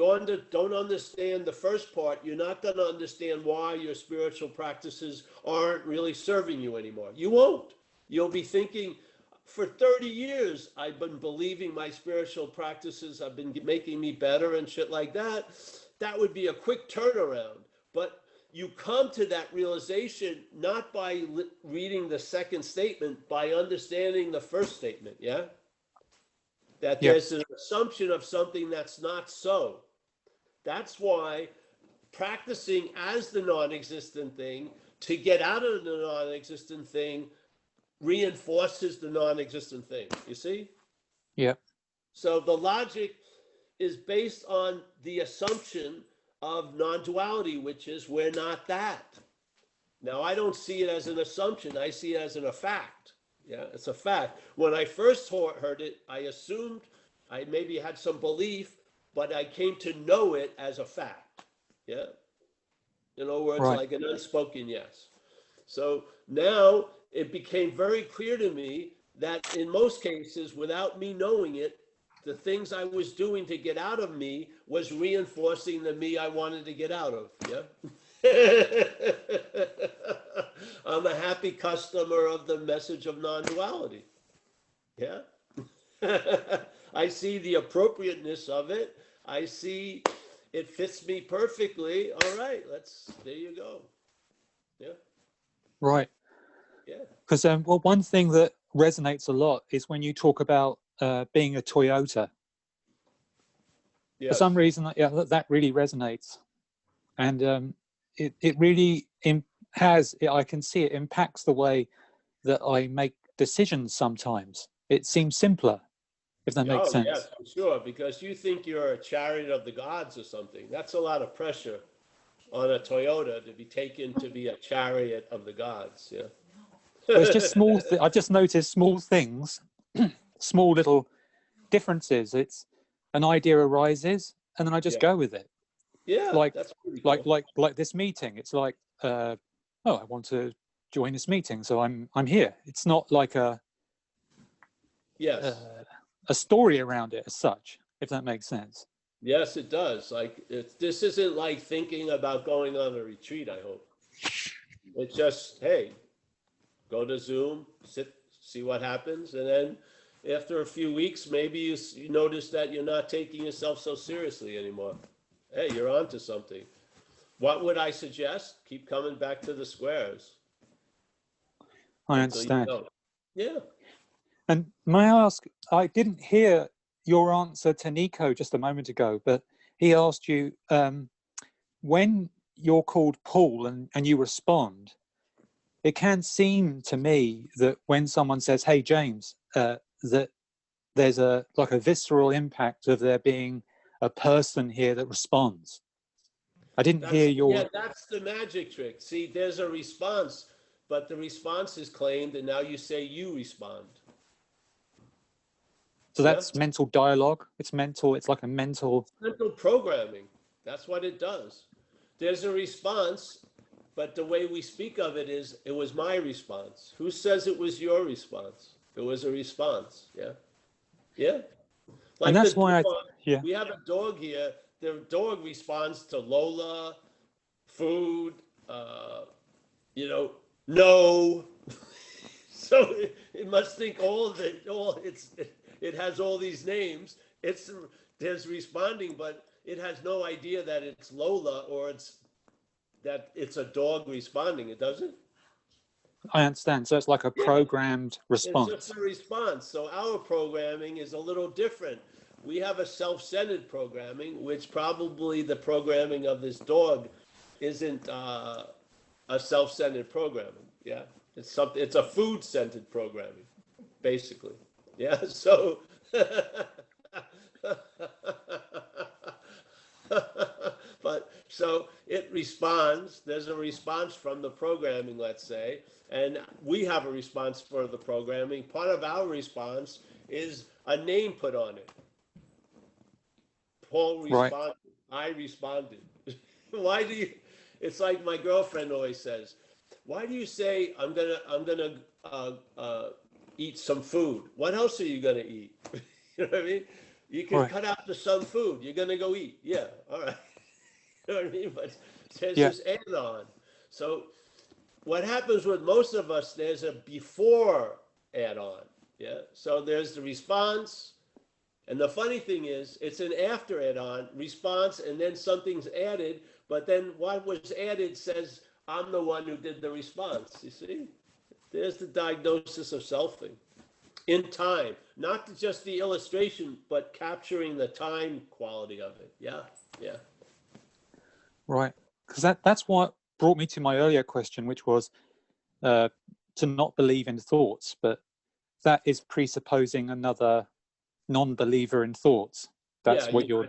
don't understand the first part, you're not going to understand why your spiritual practices aren't really serving you anymore. You won't. You'll be thinking, for 30 years, I've been believing my spiritual practices have been making me better and shit like that. That would be a quick turnaround. But you come to that realization not by reading the second statement, by understanding the first statement, yeah? That Yeah. there's an assumption of something that's not so. That's why practicing as the non-existent thing to get out of the non-existent thing reinforces the non-existent thing. You see? Yeah. So the logic is based on the assumption of non-duality, which is we're not that. Now, I don't see it as an assumption. I see it as a fact. Yeah, it's a fact. When I first heard it, I assumed I maybe had some belief, but I came to know it as a fact. Yeah. In other words, Right. like an unspoken yes. So now it became very clear to me that in most cases, without me knowing it, the things I was doing to get out of me was reinforcing the me I wanted to get out of. Yeah. I'm a happy customer of the message of non-duality. Yeah. I see the appropriateness of it. I see it fits me perfectly. All right, there you go. Yeah. Right. Yeah. Because well, one thing that resonates a lot is when you talk about being a Toyota. Yes. For some reason, that really resonates, and it really I can see it impacts the way that I make decisions. Sometimes it seems simpler, if that makes Oh, sense. yes, for sure. Because you think you're a chariot of the gods or something. That's a lot of pressure on a Toyota to be taken to be a chariot of the gods. Yeah. But it's just small. I just noticed small things, small little differences. It's an idea arises, and then I just go with it. Yeah, Like that's pretty cool. like this meeting. It's like, oh, I want to join this meeting, so I'm here. It's not like Yes. a story around it as such, if that makes sense. Yes, it does. Like this isn't like thinking about going on a retreat, I hope. It's just, hey, go to Zoom, sit, see what happens, and then after a few weeks, maybe you notice that you're not taking yourself so seriously anymore. Hey, you're onto something. What would I suggest? Keep coming back to the squares. I until you understand. know. Yeah. And may I ask, I didn't hear your answer to Nico just a moment ago, but he asked you, when you're called Paul and you respond, it can seem to me that when someone says, hey, James, that there's a visceral impact of there being a person here that responds. I didn't hear your... Yeah, that's the magic trick. See, there's a response, but the response is claimed, and now you say you respond. So that's mental dialogue. It's like a mental programming. That's what it does. There's a response, but the way we speak of it is, it was my response. Who says it was your response? It was a response. Yeah. Yeah. Like, and that's why we have a dog here. The dog responds to Lola, food, no. So it must think all of it, it has all these names. There's responding, but it has no idea that it's Lola or that it's a dog responding. It doesn't. I understand. So it's like a Yeah. programmed It's response. just a response. So our programming is a little different. We have a self-centered programming, which probably the programming of this dog isn't a self-centered programming. Yeah, it's a food-centered programming, basically. Yeah, so. But so it responds, there's a response from the programming, let's say, and we have a response for the programming. Part of our response is a name put on it. Paul Right. responded. I responded. Why do you? It's like my girlfriend always says. Why do you say I'm gonna eat some food? What else are you gonna eat? You know what I mean? You can Right. cut out the some food. You're gonna go eat. Yeah, all right. You know what I mean? But there's Yeah. this add-on. So what happens with most of us? There's a before add-on. Yeah. So there's the response. And the funny thing is, it's an after add-on response, and then something's added, but then what was added says, I'm the one who did the response. You see? There's the diagnosis of selfing in time, not just the illustration, but capturing the time quality of it. Yeah, yeah. Right. Because that's what brought me to my earlier question, which was to not believe in thoughts, but that is presupposing another non-believer in thoughts. That's Yeah, what you're.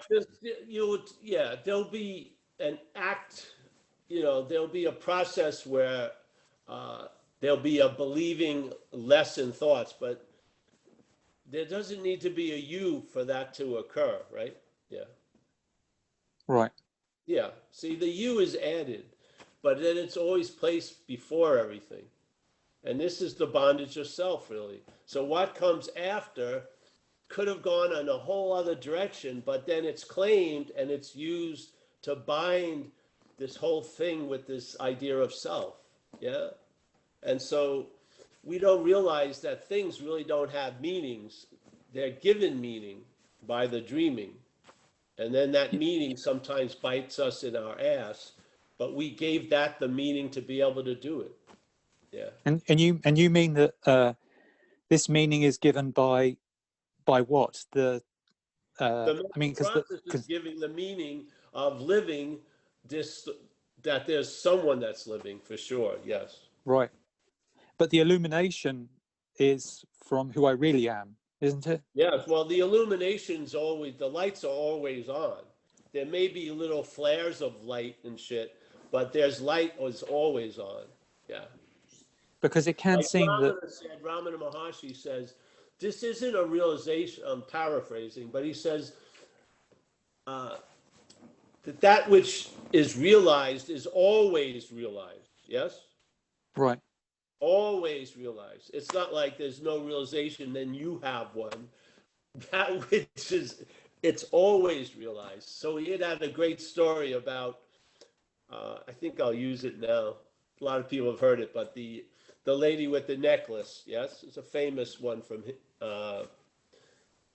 yeah, there'll be an act, there'll be a process where there'll be a believing less in thoughts, but there doesn't need to be a you for that to occur, right? Yeah. Right. Yeah. See, the you is added, but then it's always placed before everything. And this is the bondage of self, really. So what comes after could have gone in a whole other direction, but then it's claimed and it's used to bind this whole thing with this idea of self. Yeah. And so we don't realize that things really don't have meanings. They're given meaning by the dreaming. And then that meaning sometimes bites us in our ass, but we gave that the meaning to be able to do it. Yeah. And you mean that this meaning is given by what? The I mean, process is giving the meaning of living this, that there's someone that's living for sure. Yes. right. But the illumination is from who I really am, isn't it? Yes. Well, the illumination's always, the lights are always on. There may be little flares of light and shit, but there's light is always on. Yeah. Because it can Like seem that. Ramana Maharshi says, this isn't a realization, I'm paraphrasing, but he says that which is realized is always realized. Yes? Right. Always realized. It's not like there's no realization, then you have one. That which is, it's always realized. So he had a great story about, I think I'll use it now. A lot of people have heard it, but the lady with the necklace, yes? It's a famous one from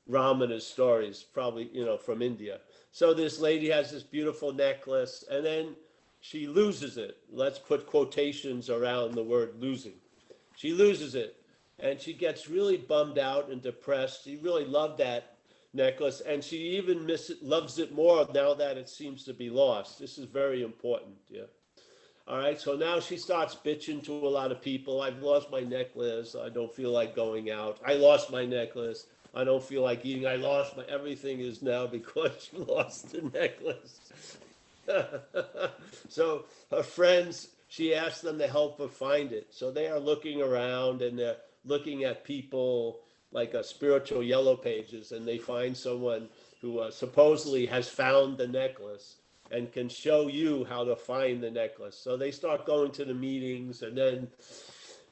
Ramana's stories, probably, from India. So this lady has this beautiful necklace, and then she loses it. Let's put quotations around the word losing. She loses it, and she gets really bummed out and depressed. She really loved that necklace, and she even loves it more now that it seems to be lost. This is very important, yeah. All right, so now she starts bitching to a lot of people. I've lost my necklace. I don't feel like going out. I lost my necklace. I don't feel like eating. I lost my, everything is now because she lost the necklace. So her friends, she asked them to help her find it. So they are looking around and they're looking at people like a spiritual yellow pages, and they find someone who supposedly has found the necklace and can show you how to find the necklace. So they start going to the meetings, and then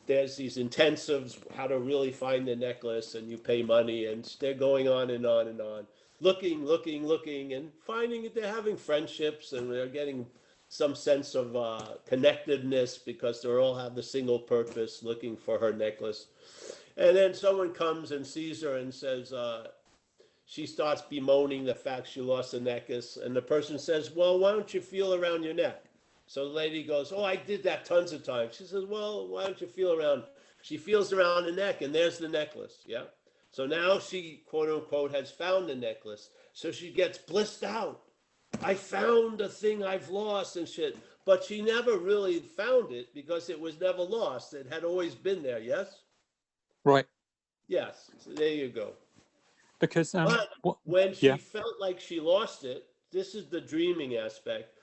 there's these intensives, how to really find the necklace, and you pay money, and they're going on and on and on, looking, and finding it. They're having friendships, and they're getting some sense of connectedness because they all have the single purpose looking for her necklace. And then someone comes and sees her and says, she starts bemoaning the fact she lost the necklace. And the person says, well, why don't you feel around your neck? So the lady goes, oh, I did that tons of times. She says, well, why don't you feel around? She feels around the neck and there's the necklace. Yeah. So now she, quote unquote, has found the necklace. So she gets blissed out. I found a thing I've lost and shit. But she never really found it because it was never lost. It had always been there. Yes? Right. Yes. So there you go. Because But what, when she yeah. felt like she lost it, this is the dreaming aspect,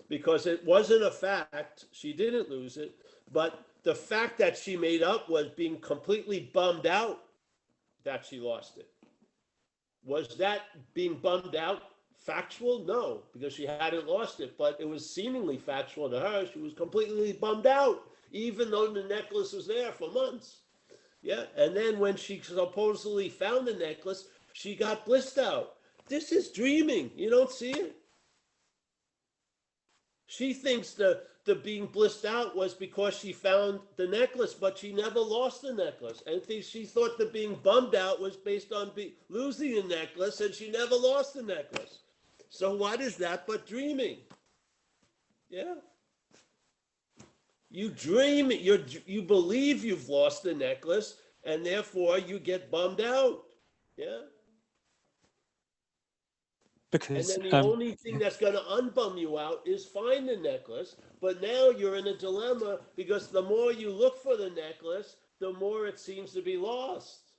because it wasn't a fact, she didn't lose it, but the fact that she made up was being completely bummed out that she lost it. Was that being bummed out factual? No, because she hadn't lost it, but it was seemingly factual to her. She was completely bummed out, even though the necklace was there for months. Yeah, and then when she supposedly found the necklace, she got blissed out. This is dreaming. You don't see it. She thinks the being blissed out was because she found the necklace, but she never lost the necklace. And she thought the being bummed out was based on losing the necklace, and she never lost the necklace. So what is that but dreaming? Yeah. You dream, you believe you've lost the necklace, and therefore you get bummed out. Yeah. Because And then the only thing that's going to unbum you out is find the necklace. But now you're in a dilemma because the more you look for the necklace, the more it seems to be lost.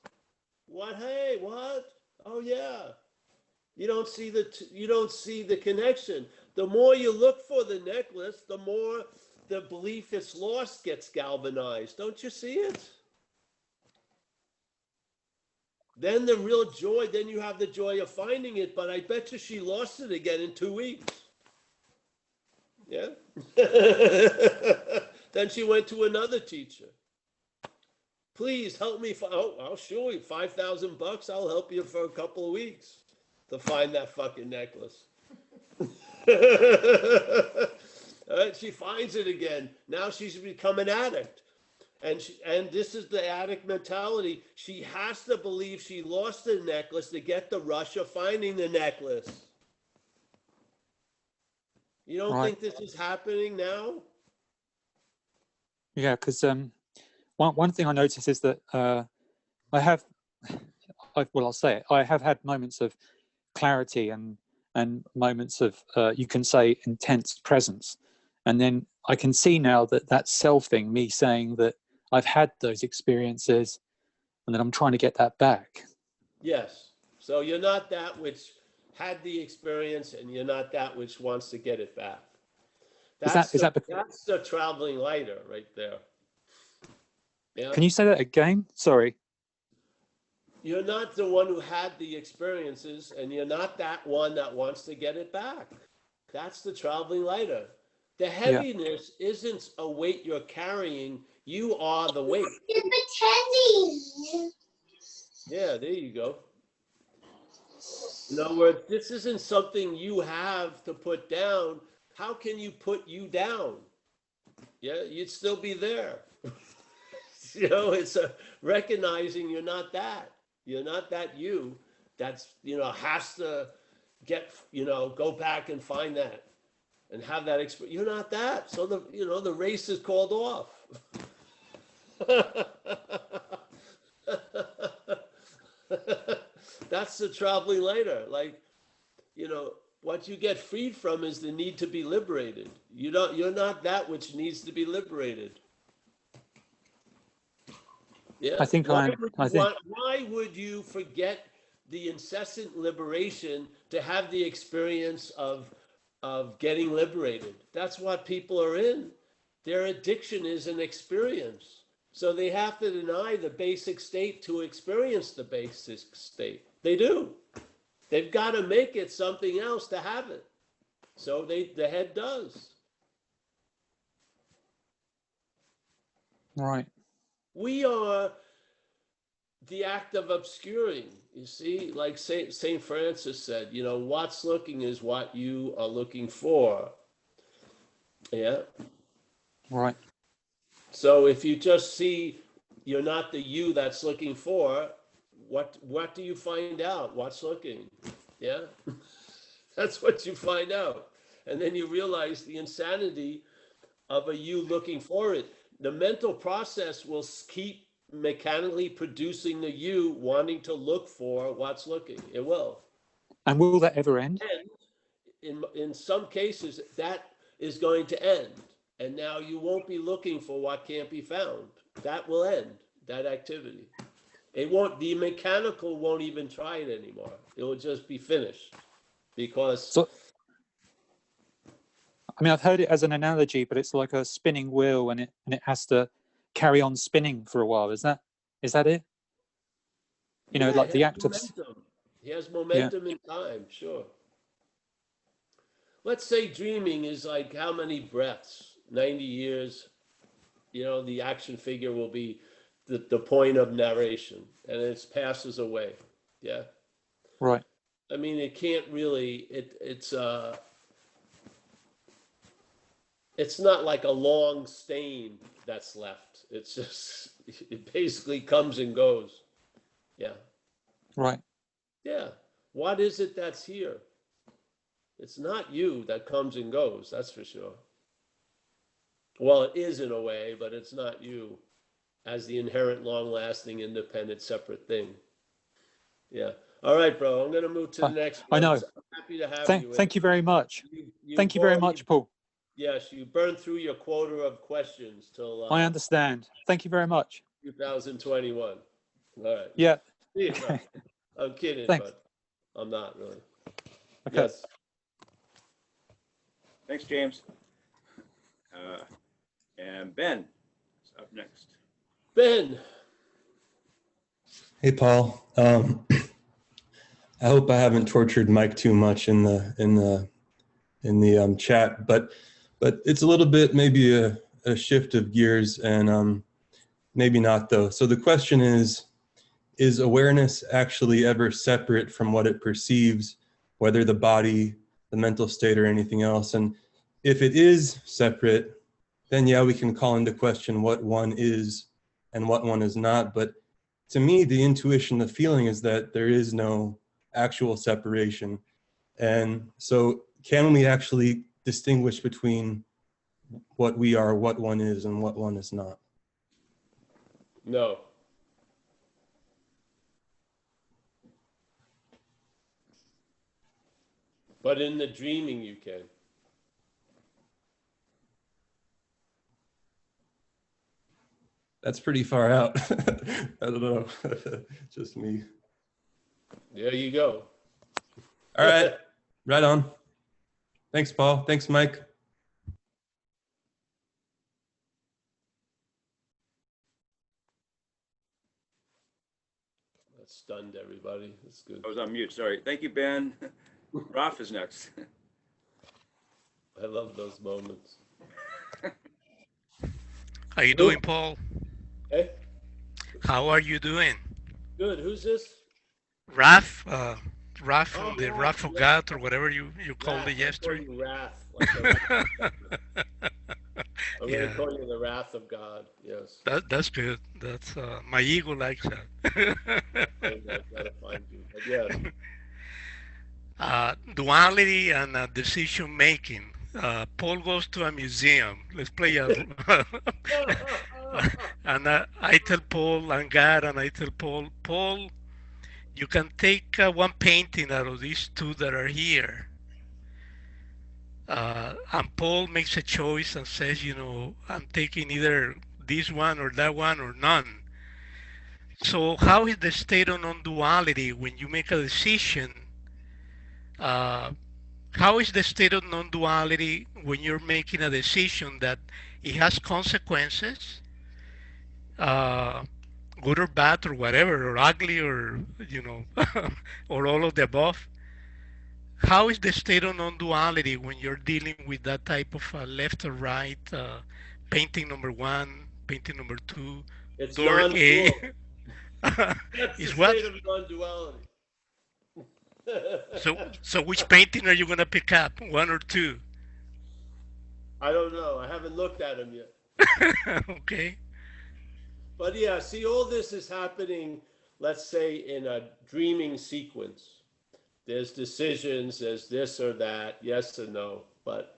What? Hey, what? Oh yeah. You don't see the connection. The more you look for the necklace, the more the belief it's lost gets galvanized. Don't you see it? Then the real joy, then you have the joy of finding it, but I bet you she lost it again in 2 weeks. Yeah. Then she went to another teacher. Please help me. I'll show you $5,000. I'll help you for a couple of weeks to find that fucking necklace. All right, she finds it again. Now she's become an addict. And this is the addict mentality. She has to believe she lost the necklace to get the rush of finding the necklace. You don't Right. think this is happening now? Yeah, because one thing I notice is that I'll say it. I have had moments of clarity and moments of you can say intense presence, and then I can see now that selfing, me saying that I've had those experiences, and then I'm trying to get that back. Yes. So you're not that which had the experience, and you're not that which wants to get it back. That's the traveling lighter right there. Yeah. Can you say that again? Sorry. You're not the one who had the experiences, and you're not that one that wants to get it back. That's the traveling lighter. The heaviness isn't a weight you're carrying. You are the weight. Yeah, there you go. In other words, this isn't something you have to put down. How can you put you down? Yeah, you'd still be there. It's recognizing you're not that. You're not that you. That's, has to get, go back and find that and have that experience. You're not that. So the race is called off. That's the traveling lighter. Like, what you get freed from is the need to be liberated. You're not that which needs to be liberated. Yeah. I think why would you forget the incessant liberation to have the experience of getting liberated? That's what people are in. Their addiction is an experience. So they have to deny the basic state to experience the basic state. They do. They've got to make it something else to have it. So the head does. Right. We are the act of obscuring. You see, like Saint Francis said, what's looking is what you are looking for. Yeah. Right. So if you just see you're not the you that's looking for, what do you find out? What's looking? Yeah. That's what you find out. And then you realize the insanity of a you looking for it. The mental process will keep mechanically producing the you wanting to look for what's looking. It will. And will that ever end? And in some cases, that is going to end. And now you won't be looking for what can't be found. That will end, that activity. It won't, the mechanical won't even try it anymore. It will just be finished because. So, I mean, I've heard it as an analogy, but it's like a spinning wheel, and it has to carry on spinning for a while. Is that it? You know, Yeah, like it the has act of. momentum. He has momentum in time, sure. Let's say dreaming is like how many breaths? 90 years, you know, the action figure will be the point of narration, and it passes away. Yeah. Right. I mean, it can't really, it's not like a long stain that's left. It's just, it basically comes and goes. Yeah. Right. Yeah. What is it that's here? It's not you that comes and goes, that's for sure. Well, it is in a way, but it's not you as the inherent, long-lasting, independent, separate thing. Yeah. All right, bro. I'm going to move to the next I one. know. I'm happy to have you. Thank you very much. Thank you very much, Paul. Yes, you burned through your quota of questions till I understand. Thank you very much. 2021. All right. Yeah. Yeah. Okay. I'm kidding, Thanks. but I'm not really. Okay. Yes. Thanks, James. And Ben is up next. Ben. Hey, Paul. I hope I haven't tortured Mike too much in the chat, but it's a little bit maybe a shift of gears, and maybe not though. So the question is awareness actually ever separate from what it perceives, whether the body, the mental state, or anything else? And if it is separate, then yeah, we can call into question what one is and what one is not. But to me, the intuition, the feeling is that there is no actual separation. And so can we actually distinguish between what we are, what one is, and what one is not? No. But in the dreaming, you can. That's pretty far out. I don't know. Just me. There you go. All right. Right on. Thanks, Paul. Thanks, Mike. That stunned everybody. That's good. I was on mute, sorry. Thank you, Ben. Ralph is next. I love those moments. How you doing, Paul? Hey, How are you doing? good. Who's this? Raph, Raph Oh, from the Raph, Wrath of yeah. God, or whatever you called Wrath. it yesterday. I'm calling you Wrath. Like I'm going Yeah. to call you the Wrath of God. Yes. That's good. That's my ego likes that. I've got to find you. But yeah. Duality and decision making. Paul goes to a museum. Let's play a. And I tell Paul and God, and I tell Paul, you can take one painting out of these two that are here. And Paul makes a choice and says, I'm taking either this one or that one or none. So how is the state of non-duality when you make a decision? How is the state of non-duality when you're making a decision that it has consequences, good or bad or whatever, or ugly or, or all of the above? How is the state of non-duality when you're dealing with that type of left or right, painting number one, painting number two, It's door A? non-dual. That's Is the what? state of non-duality. So which painting are you going to pick up, one or two? I don't know. I haven't looked at them yet. Okay. But yeah, see, all this is happening, let's say, in a dreaming sequence. There's decisions, there's this or that, yes or no. But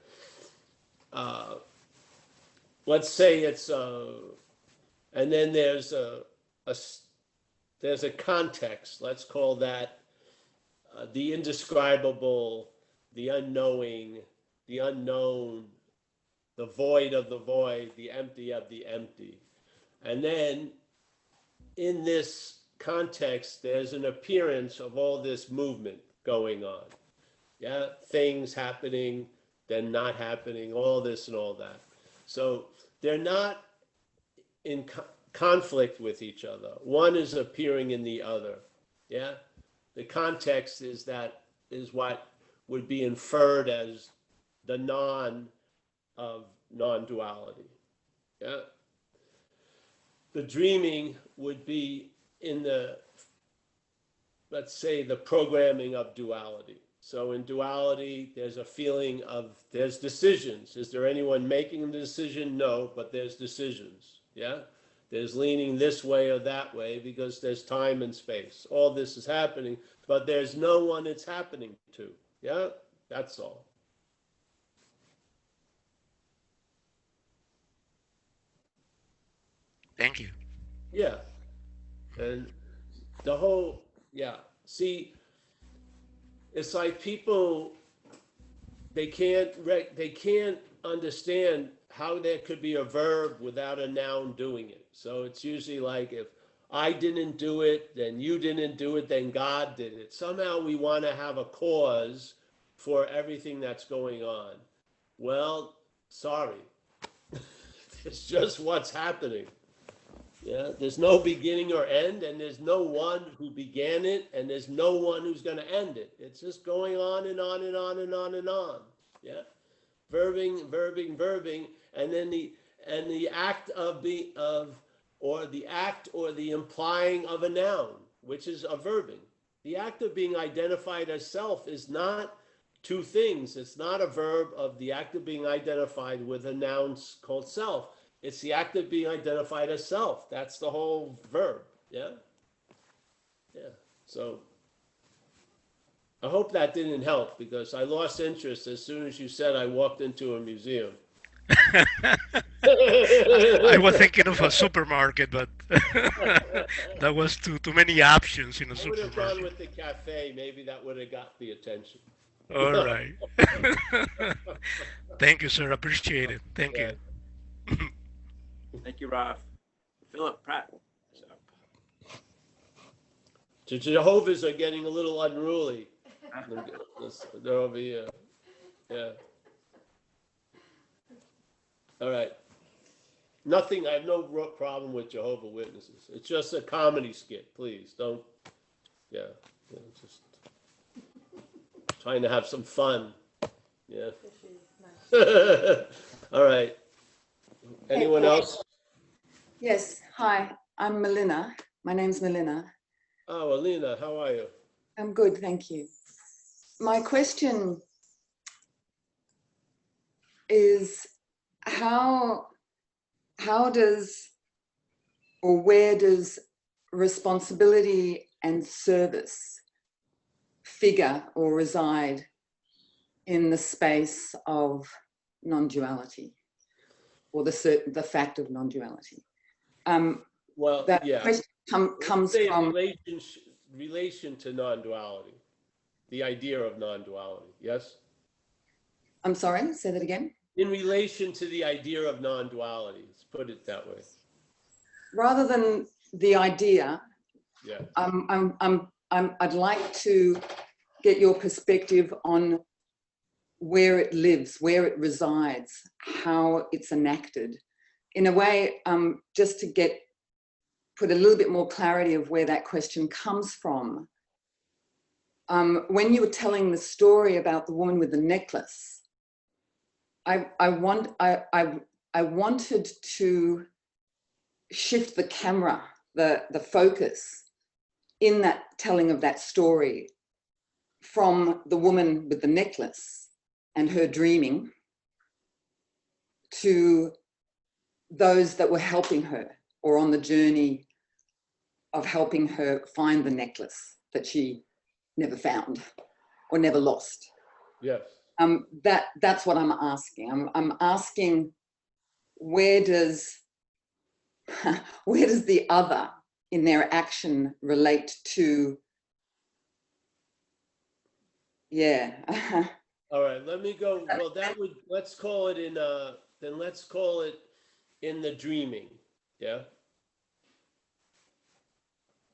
let's say it's, and then there's there's a context. Let's call that the indescribable, the unknowing, the unknown, the void of the void, the empty of the empty. And then in this context, there's an appearance of all this movement going on. Yeah, things happening, then not happening, all this and all that. So they're not in conflict with each other. One is appearing in the other. Yeah, the context is what would be inferred as the of non-duality. Yeah. The dreaming would be in the, let's say, the programming of duality. So in duality, there's a feeling of, there's decisions. Is there anyone making the decision? No, but there's decisions. Yeah. There's leaning this way or that way because there's time and space. All this is happening, but there's no one it's happening to. Yeah. That's all. Thank you. Yeah. And the whole, yeah. See, it's like people, they can't understand how there could be a verb without a noun doing it. So it's usually like, if I didn't do it, then you didn't do it, then God did it. Somehow we want to have a cause for everything that's going on. Well, sorry. It's just what's happening. Yeah, there's no beginning or end, and there's no one who began it, and there's no one who's going to end it. It's just going on and on and on and on and on. Yeah, verbing, and then the act of the act or the implying of a noun, which is a verbing. The act of being identified as self is not two things. It's not a verb of the act of being identified with a noun called self. It's the act of being identified as self. That's the whole verb. Yeah. Yeah. So I hope that didn't help, because I lost interest as soon as you said I walked into a museum. I was thinking of a supermarket, but that was too many options in a I would have gone supermarket. with the cafe. Maybe that would have got the attention. All right. Thank you, sir. Appreciate it. Thank Yeah. you. Thank you, Ralph. Philip Pratt. is up. The Jehovah's are getting a little unruly. They're over here. Yeah. All right. Nothing. I have no problem with Jehovah Witnesses. It's just a comedy skit. Please don't. Yeah. Just trying to have some fun. Yeah. All right. Anyone else? Yes. Hi, I'm Melina. My name's Melina. Oh, Alina, how are you? I'm good, thank you. My question is how does, or where does responsibility and service figure or reside in the space of non-duality, or the fact of non-duality? Well, That yeah. question comes Say from relation to non-duality, the idea of non-duality. Yes. I'm sorry, say that again. In relation to the idea of non-duality, let's put it that way. Rather than the idea, Yeah. I'd like to get your perspective on where it lives, where it resides, how it's enacted. In a way, just to put a little bit more clarity of where that question comes from. When you were telling the story about the woman with the necklace, I wanted to shift the camera, the focus in that telling of that story from the woman with the necklace and her dreaming to those that were helping her or on the journey of helping her find the necklace that she never found or never lost. Yes. That's what I'm asking. I'm asking, where does the other in their action relate to? Yeah. All right, let me go. Well, let's call it in the dreaming. Yeah.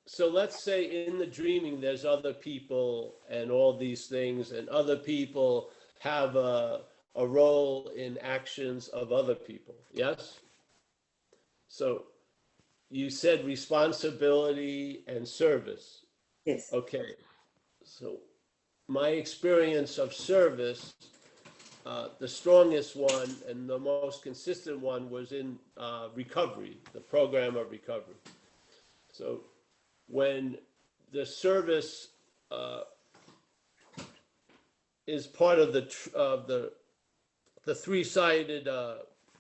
So let's say in the dreaming, there's other people and all these things, and other people have a role in actions of other people. Yes. So you said responsibility and service. Yes. Okay. So my experience of service, the strongest one and the most consistent one was in recovery, the program of recovery. So when the service is part of the three-sided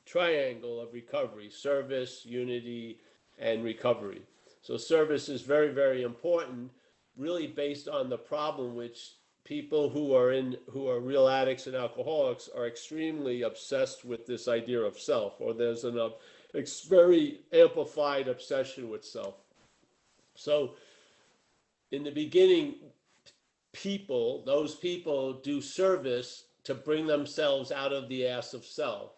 triangle of recovery: service, unity, and recovery. So service is very, very important, really based on the problem, which people who are real addicts and alcoholics are extremely obsessed with this idea of self, or there's a very amplified obsession with self. So in the beginning, those people do service to bring themselves out of the ass of self.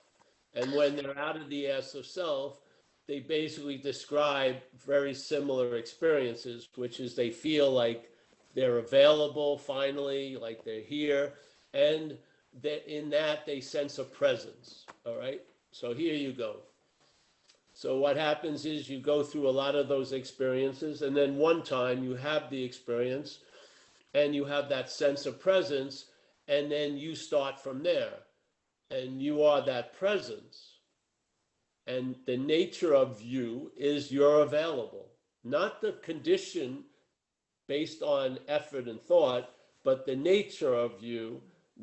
And when they're out of the ass of self, they basically describe very similar experiences, which is they feel like they're available finally, like they're here, and that in that they sense a presence. All right, so here you go. So what happens is you go through a lot of those experiences, and then one time you have the experience and you have that sense of presence, and then you start from there, and you are that presence. And the nature of you is you're available, not the condition based on effort and thought, but the nature of you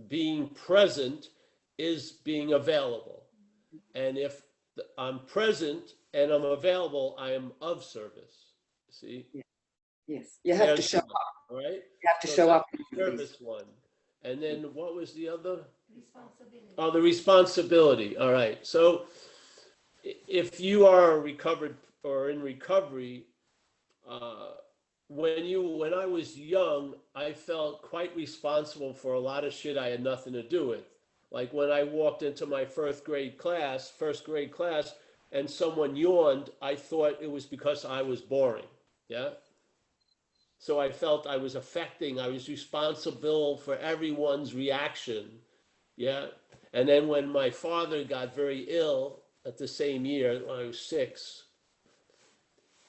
being present is being available. And if I'm present and I'm available, I am of service. See? Yes. You have to show up. All right. You have to show up. Service one. And then what was the other? Responsibility. Oh, the responsibility. All right. So if you are recovered or in recovery, when I was young, I felt quite responsible for a lot of shit I had nothing to do with. Like when I walked into my first grade class, and someone yawned, I thought it was because I was boring. Yeah. So I felt I was responsible for everyone's reaction. Yeah. And then when my father got very ill at the same year, when I was 6,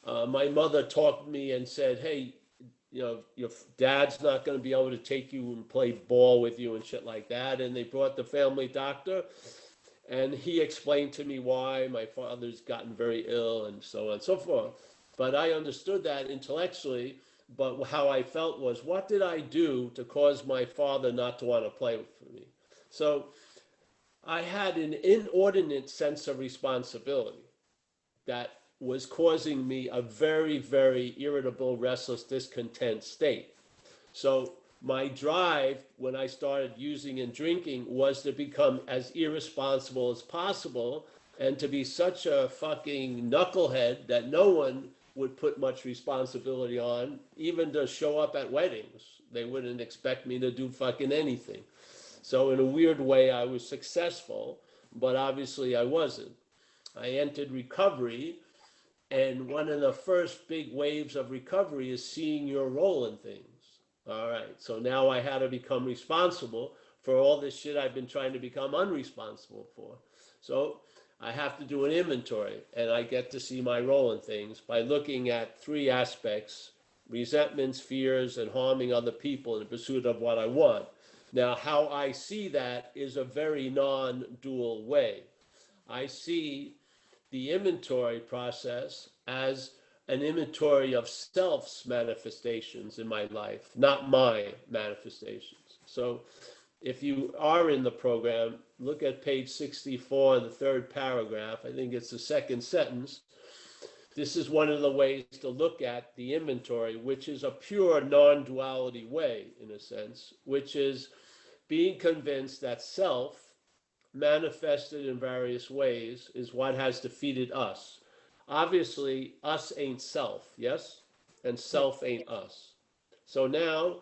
my mother talked to me and said, hey, your dad's not going to be able to take you and play ball with you and shit like that. And they brought the family doctor, and he explained to me why my father's gotten very ill and so on and so forth. But I understood that intellectually, but how I felt was, what did I do to cause my father not to want to play with me? So I had an inordinate sense of responsibility that was causing me a very, very irritable, restless, discontent state. So my drive when I started using and drinking was to become as irresponsible as possible and to be such a fucking knucklehead that no one would put much responsibility on, even to show up at weddings. They wouldn't expect me to do fucking anything. So in a weird way, I was successful, but obviously I wasn't. I entered recovery, and one of the first big waves of recovery is seeing your role in things. All right, so now I had to become responsible for all this shit I've been trying to become unresponsible for. So I have to do an inventory, and I get to see my role in things by looking at 3 aspects: resentments, fears, and harming other people in the pursuit of what I want. Now, how I see that is a very non-dual way. I see the inventory process as an inventory of self's manifestations in my life, not my manifestations. So if you are in the program, look at page 64 in the third paragraph. I think it's the second sentence. This is one of the ways to look at the inventory, which is a pure non-duality way, in a sense, which is being convinced that self, manifested in various ways, is what has defeated us. Obviously, us ain't self, yes? And self ain't us. So now,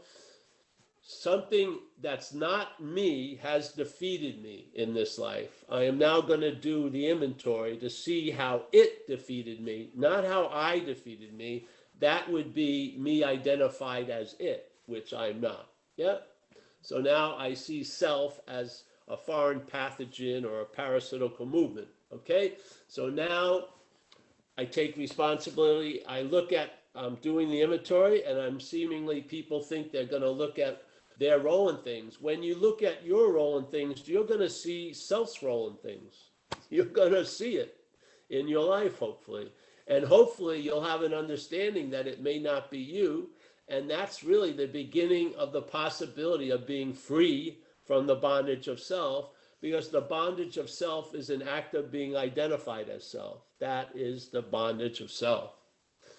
something that's not me has defeated me in this life. I am now going to do the inventory to see how it defeated me, not how I defeated me. That would be me identified as it, which I'm not. Yeah? So now I see self as a foreign pathogen or a parasitical movement. Okay? So now I take responsibility. I look at, I'm doing the inventory, and I'm seemingly, people think they're going to look at their role in things. When you look at your role in things, you're going to see self's role in things. You're going to see it in your life, hopefully. And hopefully you'll have an understanding that it may not be you. And that's really the beginning of the possibility of being free from the bondage of self, because the bondage of self is an act of being identified as self. That is the bondage of self.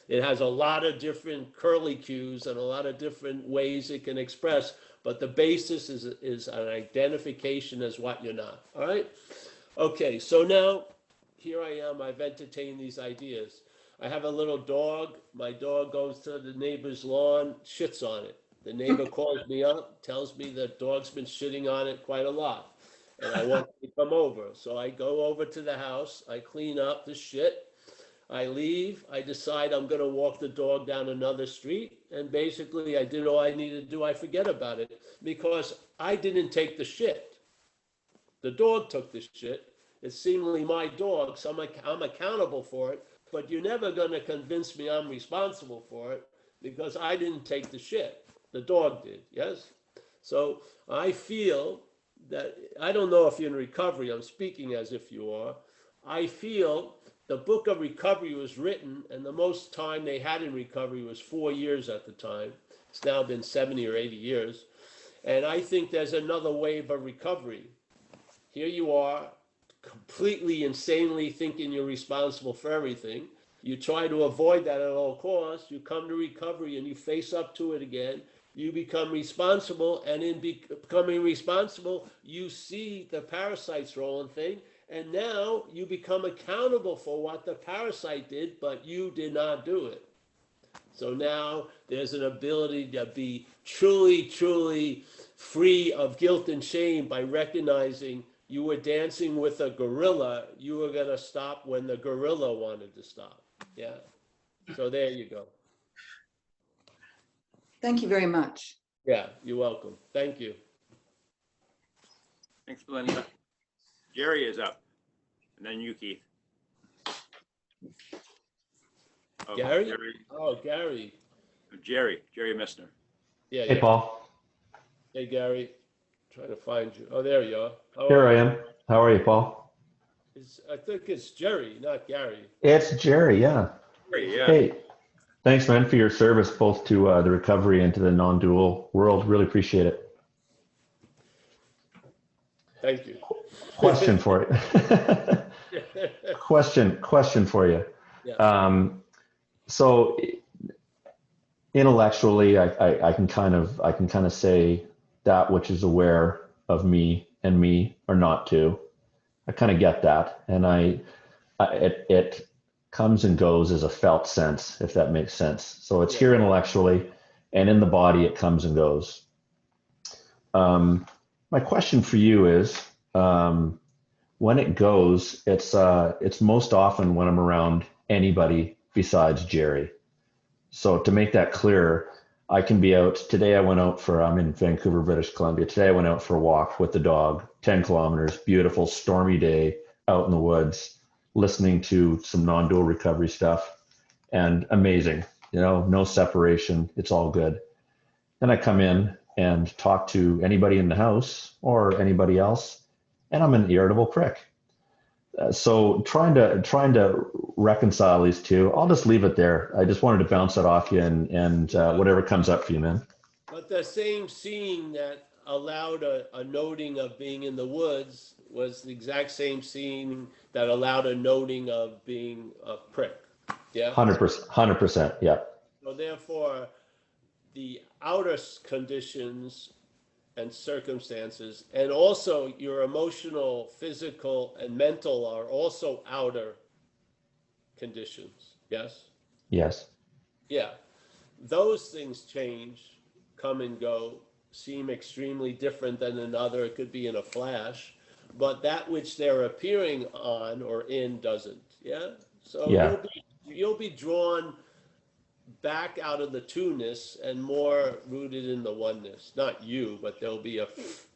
It has a lot of different curlicues and a lot of different ways it can express, but the basis is an identification as what you're not. All right? Okay, so now here I am. I've entertained these ideas. I have a little dog. My dog goes to the neighbor's lawn, shits on it. The neighbor calls me up, tells me the dog's been shitting on it quite a lot, and I want to come over. So I go over to the house. I clean up the shit. I leave. I decide I'm going to walk the dog down another street. And basically, I did all I needed to do. I forget about it because I didn't take the shit. The dog took the shit. It's seemingly my dog, so I'm accountable for it. But you're never going to convince me I'm responsible for it because I didn't take the shit. The dog did, yes? So I feel that, I don't know if you're in recovery. I'm speaking as if you are. I feel the book of recovery was written, and the most time they had in recovery was 4 years at the time. It's now been 70 or 80 years. And I think there's another wave of recovery. Here you are, completely insanely thinking you're responsible for everything. You try to avoid that at all costs. You come to recovery and you face up to it again. You become responsible, and in becoming responsible, you see the parasite's role in thing. And now you become accountable for what the parasite did, but you did not do it. So now there's an ability to be truly, truly free of guilt and shame by recognizing you were dancing with a gorilla. You were going to stop when the gorilla wanted to stop. Yeah. So there you go. Thank you very much. Yeah, you're welcome. Thank you. Thanks, Belinda. Jerry is up, and then you, Keith. Oh, Gary? Jerry. Oh, Gary. Jerry Missner. Yeah. Hey, Yeah. Paul. Hey, Gary. Trying to find you. Oh, there you are. Here I am. How are you, Paul? I think it's Jerry, not Gary. It's Jerry, yeah. Jerry, yeah. Hey, thanks, man, for your service both to the recovery and to the non-dual world. Really appreciate it. Thank you. Question for you. question for you. Yeah. So intellectually, I can kind of say that which is aware of me and me are not two. I kind of get that, and it comes and goes as a felt sense, if that makes sense. So it's here intellectually, and in the body it comes and goes. My question for you is, when it goes, it's most often when I'm around anybody besides Jerry. So to make that clear, I can be out. Today I'm in Vancouver, British Columbia. Today I went out for a walk with the dog, 10 kilometers, beautiful stormy day out in the woods, listening to some non-dual recovery stuff, and amazing, no separation. It's all good. Then I come in and talk to anybody in the house or anybody else, and I'm an irritable prick. So trying to reconcile these two, I'll just leave it there. I just wanted to bounce that off you and whatever comes up for you, man. But the same seeing that allowed a noting of being in the woods was the exact same scene that allowed a noting of being a prick. Yeah. 100%. Yeah. So therefore, the outer conditions and circumstances, and also your emotional, physical, and mental are also outer conditions. Yes? Yes. Yeah. Those things change, come and go, seem extremely different than another. It could be in a flash, but that which they're appearing on or in doesn't. Yeah. So Yeah. you'll be drawn back out of the two-ness and more rooted in the oneness. Not you, but there'll be a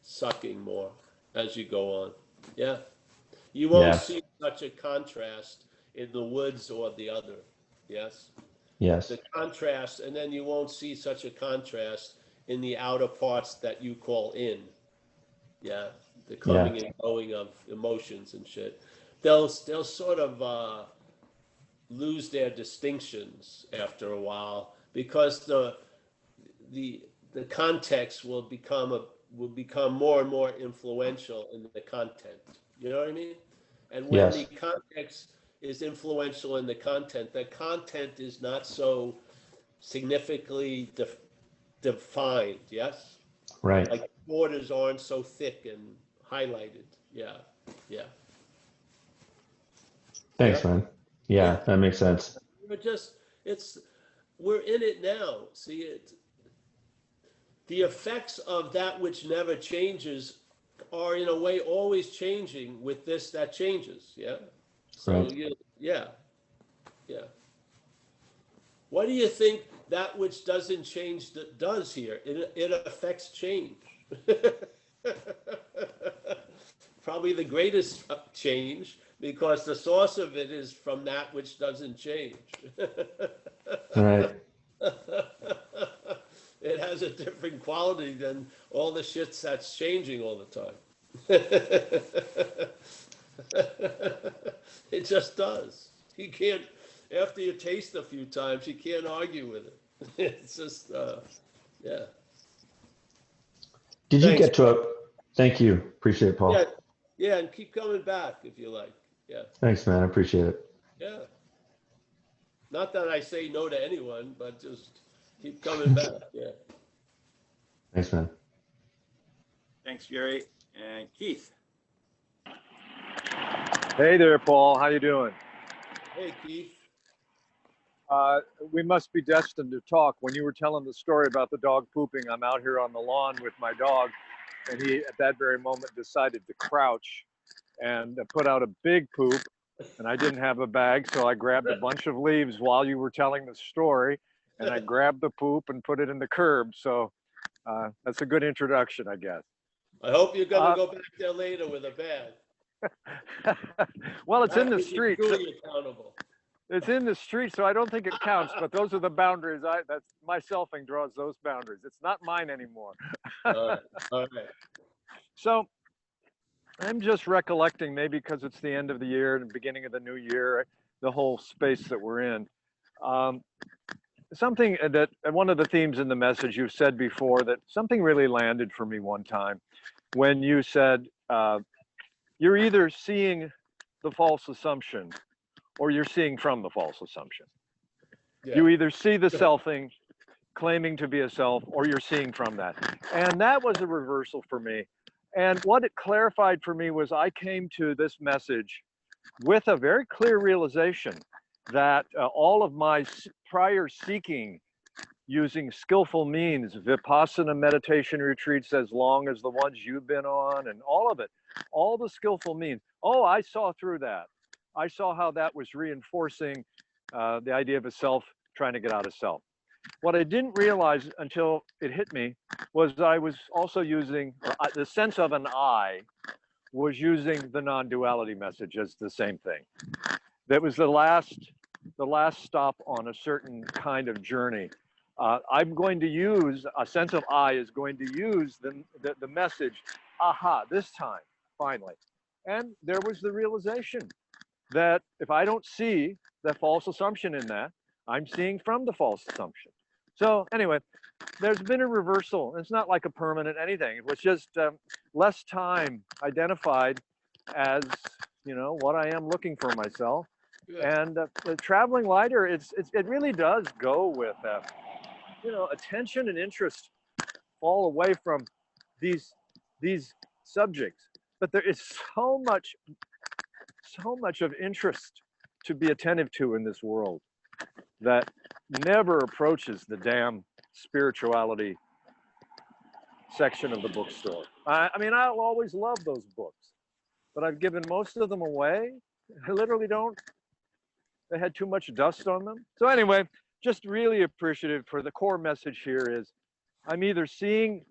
sucking more as you go on. Yeah. You won't Yeah. see such a contrast in the woods or the other. Yes. Yes. The contrast, and then you won't see such a contrast in the outer parts that you call in. Yeah. The coming and going of emotions and shit. They'll sort of lose their distinctions after a while because the context will become more and more influential in the content. You know what I mean? And when Yes. the context is influential in the content is not so significantly defined. Yes. Right. Like borders aren't so thick and highlighted. Yeah. Yeah. Thanks, Yeah. man. Yeah, that makes sense. We're in it now. See it. The effects of that which never changes are in a way always changing with this that changes. Yeah. So Right. yeah. What do you think that which doesn't change that does here? It affects change. Probably the greatest change because the source of it is from that which doesn't change. Right. It has a different quality than all the shit that's changing all the time. It just does. You can't, after you taste a few times, you can't argue with it. It's just, yeah. Did you Thanks, get to a? Thank you. Appreciate it, Paul. Yeah, yeah, and keep coming back if you like. Yeah, Thanks, man. I appreciate it. yeah. Not that I say no to anyone, but just keep coming back. Yeah. Thanks, man. Thanks, Jerry. And Keith. Hey there, Paul. How you doing? Hey, Keith. We must be destined to talk. When you were telling the story about the dog pooping, I'm out here on the lawn with my dog, and he, at that very moment, decided to crouch and put out a big poop. And I didn't have a bag, so I grabbed a bunch of leaves while you were telling the story, and I grabbed the poop and put it in the curb. So that's a good introduction, I guess. I hope you're gonna go back there later with a bag. Well, it's in the Keep street. Julie accountable. It's in the street, so I don't think it counts, but those are the boundaries. That's my selfing draws those boundaries. It's not mine anymore. All right. So I'm just recollecting, maybe because it's the end of the year and the beginning of the new year, the whole space that we're in. Something that, one of the themes in the message you've said before, that something really landed for me one time when you said, you're either seeing the false assumption or you're seeing from the false assumption. Yeah. You either see the selfing claiming to be a self, or you're seeing from that. And that was a reversal for me. And what it clarified for me was I came to this message with a very clear realization that all of my prior seeking using skillful means, Vipassana meditation retreats as long as the ones you've been on, and all of it, all the skillful means. Oh, I saw through that. I saw how that was reinforcing the idea of a self trying to get out of self. What I didn't realize until it hit me was I was also using the sense of an I was using the non-duality message as the same thing. That was the last stop on a certain kind of journey. I'm going to use a sense of I is going to use the message, aha, this time, finally. And there was the realization that if I don't see the false assumption in that, I'm seeing from the false assumption. So anyway, there's been a reversal. It's not like a permanent anything. It was just less time identified as, you know, what I am looking for myself. Good. And the traveling lighter, it really does go with, you know, attention and interest fall away from these subjects. But there is so much of interest to be attentive to in this world that never approaches the damn spirituality section of the bookstore. I mean, I'll always love those books, but I've given most of them away. I literally don't. They had too much dust on them. So anyway, just really appreciative for the core message here is I'm either seeing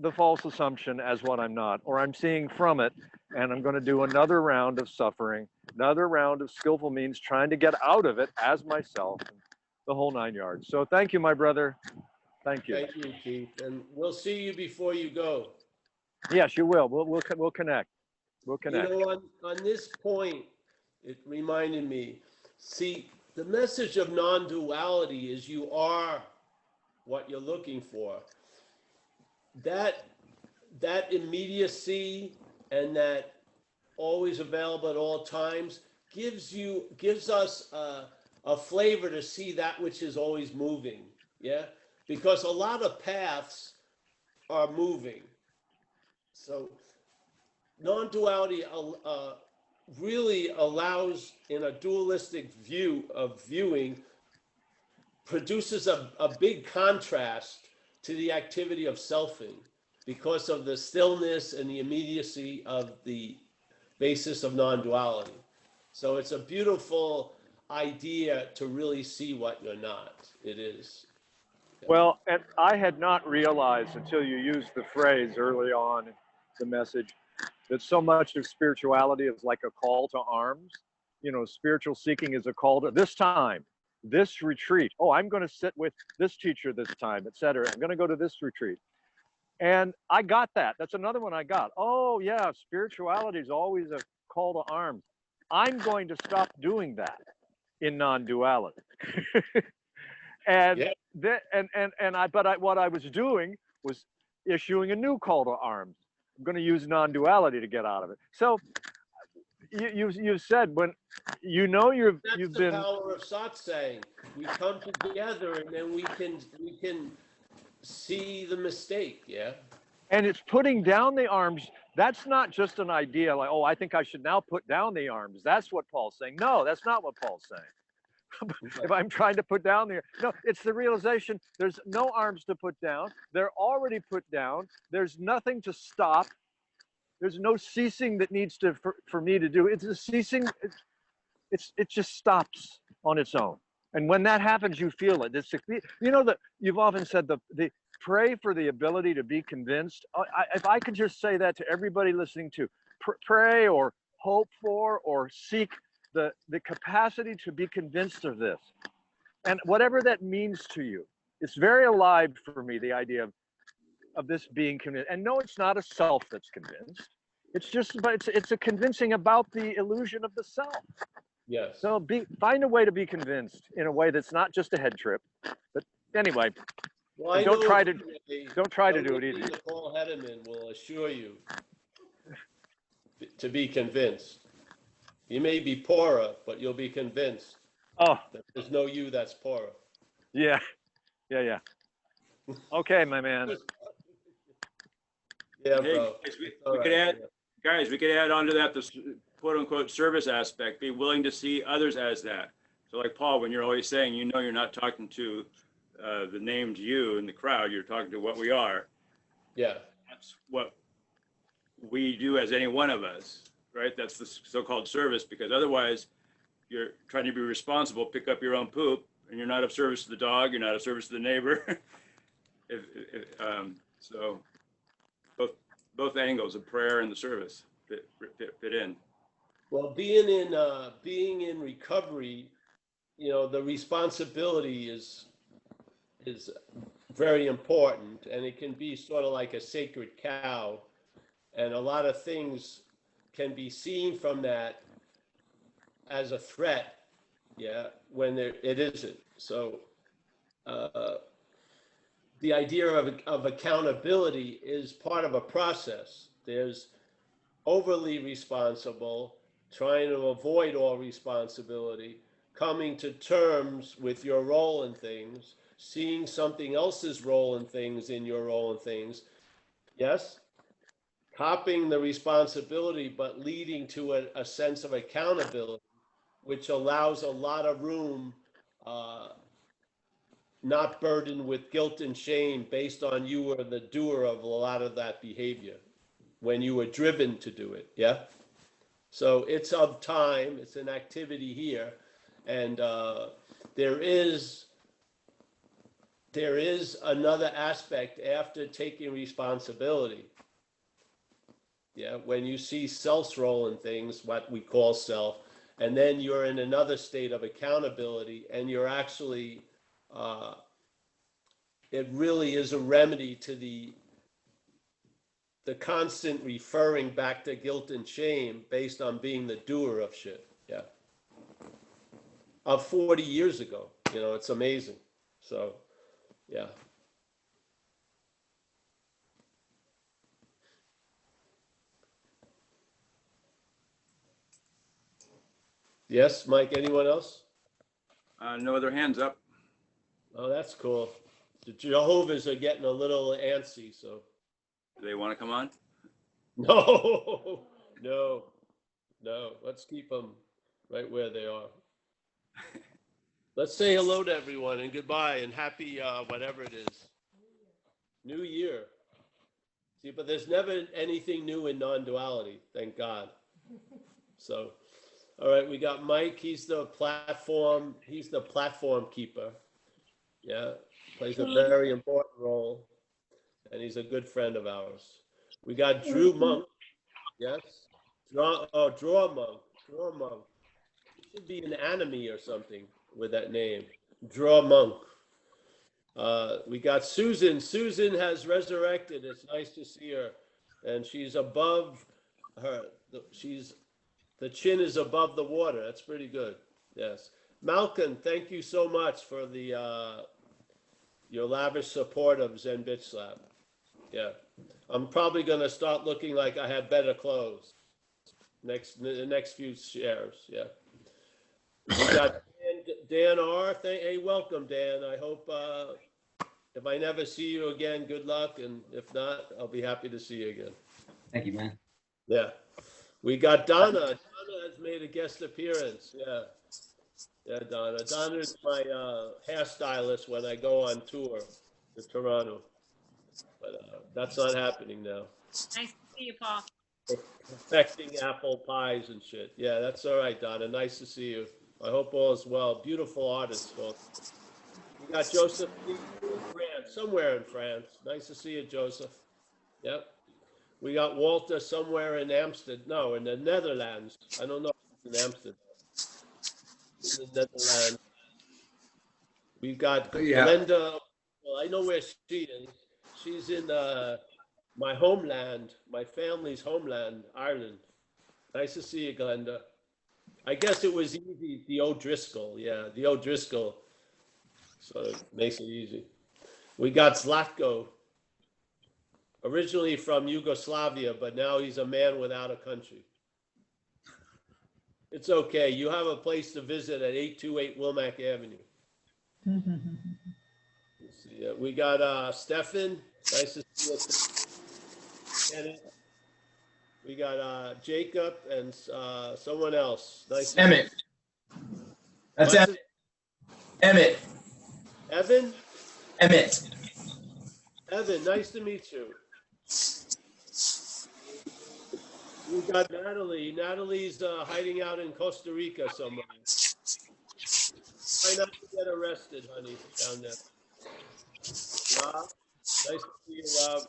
the false assumption as what I'm not, or I'm seeing from it, and I'm going to do another round of suffering, another round of skillful means trying to get out of it as myself, the whole 9 yards. So thank you, my brother. Thank you. Thank you, Keith. And we'll see you before you go. Yes, you will. We'll connect. We'll connect. You know, on this point, it reminded me, see, the message of non-duality is you are what you're looking for. That immediacy and that always available at all times gives us a flavor to see that which is always moving. Yeah, because a lot of paths are moving. So non-duality really allows, in a dualistic view of viewing, produces a big contrast to the activity of selfing because of the stillness and the immediacy of the basis of non-duality. So it's a beautiful idea to really see what you're not. It is. Well, and I had not realized until you used the phrase early on in the message that so much of spirituality is like a call to arms. You know, spiritual seeking is a call to this time, this retreat. Oh, I'm going to sit with this teacher this time, etc. I'm going to go to this retreat. And I got that. That's another one I got. Oh, yeah, spirituality is always a call to arms. I'm going to stop doing that in non-duality. And yeah. What I was doing was issuing a new call to arms. I'm going to use non-duality to get out of it. So you said when you know you've the been power of satsang. We come together and then we can see the mistake. Yeah. And it's putting down the arms. That's not just an idea like, oh, I think I should now put down the arms. That's what Paul's saying. No, that's not what Paul's saying. If I'm trying to put down no, it's the realization there's no arms to put down. They're already put down. There's nothing to stop. There's no ceasing that needs to for me to do. It's a ceasing. It just stops on its own. And when that happens, you feel it. You know that you've often said the pray for the ability to be convinced. If I could just say that to everybody listening to, pray or hope for or seek the capacity to be convinced of this. And whatever that means to you, it's very alive for me, the idea of this being convinced. And no, it's not a self that's convinced. It's just, but it's a convincing about the illusion of the self. Yes. So find a way to be convinced in a way that's not just a head trip. But anyway, well, don't try to do it either. Paul Hedderman will assure you to be convinced. You may be poorer, but you'll be convinced. Oh, that there's no you that's poorer. Yeah. Okay, my man. Yeah, Hey, bro. Guys, we could add on to that this quote unquote service aspect. Be willing to see others as that. So, like Paul, when you're always saying, you know, you're not talking to the named you in the crowd. You're talking to what we are. Yeah. That's what we do as any one of us. Right? That's the so-called service, because otherwise you're trying to be responsible, pick up your own poop, and you're not of service to the dog, you're not of service to the neighbor. So both angles of prayer and the service fit in. Well, being in recovery, you know, the responsibility is very important, and it can be sort of like a sacred cow, and a lot of things can be seen from that as a threat, yeah, when it isn't. So the idea of accountability is part of a process. There's overly responsible, trying to avoid all responsibility, coming to terms with your role in things, seeing something else's role in things in your role in things. Yes? Copying the responsibility, but leading to a sense of accountability, which allows a lot of room, not burdened with guilt and shame based on you were the doer of a lot of that behavior when you were driven to do it. Yeah. So it's of time, it's an activity here. And there is another aspect after taking responsibility. Yeah, when you see self's role in things, what we call self, and then you're in another state of accountability, and you're actually, it really is a remedy to the constant referring back to guilt and shame based on being the doer of shit. Yeah. Of 40 years ago, you know, it's amazing. So, yeah. Yes, Mike, anyone else? No other hands up. Oh, that's cool. The Jehovah's are getting a little antsy, so. Do they want to come on? No, no. Let's keep them right where they are. Let's say hello to everyone and goodbye and happy whatever it is. New Year. See, but there's never anything new in non-duality, thank God. So, all right, we got Mike. He's the platform keeper. Yeah, plays a very important role, and he's a good friend of ours. We got Drew Monk. Yes, Draw Monk. It should be an anime or something with that name. Draw Monk. We got Susan. Susan has resurrected. It's nice to see her, and she's above her. The chin is above the water. That's pretty good. Yes. Malcolm, thank you so much for the your lavish support of Zen Bitch Slap. Yeah. I'm probably going to start looking like I have better clothes the next few shares. Yeah. We got Dan R. Hey, welcome, Dan. I hope if I never see you again, good luck. And if not, I'll be happy to see you again. Thank you, man. Yeah. We got Donna. Donna has made a guest appearance. Yeah. Yeah, Donna. Donna is my hairstylist when I go on tour to Toronto. But that's not happening now. Nice to see you, Paul. Perfecting apple pies and shit. Yeah, that's all right, Donna. Nice to see you. I hope all is well. Beautiful artist, folks. We got Joseph in France, somewhere in France. Nice to see you, Joseph. Yep. We got Walter somewhere in Amsterdam. No, in the Netherlands. I don't know if it's in Amsterdam. In the Netherlands. We got Glenda. Well, I know where she is. She's in my homeland, my family's homeland, Ireland. Nice to see you, Glenda. I guess it was easy, the O'Driscoll. Yeah, the O'Driscoll. So it makes it easy. We got Zlatko, originally from Yugoslavia, but now he's a man without a country. It's okay. You have a place to visit at 828 Wilmac Avenue. See, we got Stefan. Nice to see you. We got Jacob and someone else. Nice. Emmett. That's Emmett. Emmett. Evan? Emmett. Evan, nice to meet you. We got Natalie. Natalie's hiding out in Costa Rica somewhere. Try not to get arrested, honey, down there. Rob, nice to see you, Rob.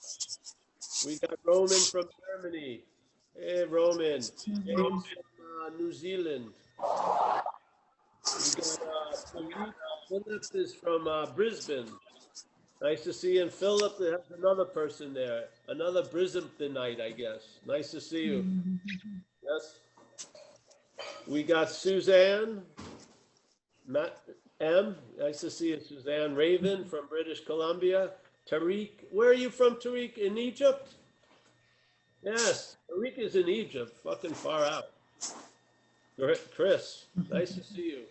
We got Roman from Germany. Hey, Roman. James from New Zealand. We got Philip is from Brisbane. Nice to see you. And Philip, there's another person there. Another Brisbaneite, I guess. Nice to see you. Yes. We got Suzanne. Matt M. Nice to see you, Suzanne. Raven from British Columbia. Tariq, where are you from, Tariq? In Egypt? Yes, Tariq is in Egypt, fucking far out. Chris, nice to see you.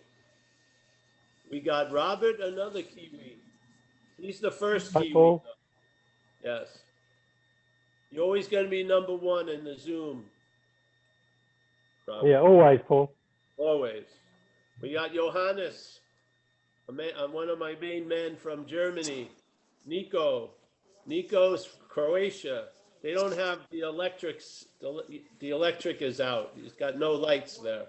We got Robert, another Kiwi. He's the first Hi, Kiwi. Paul. Yes. You're always going to be number one in the Zoom. Robert. Yeah, always, Paul. Always. We got Johannes, one of my main men from Germany. Nico. Nico's Croatia. They don't have the electrics. The electric is out. He's got no lights there.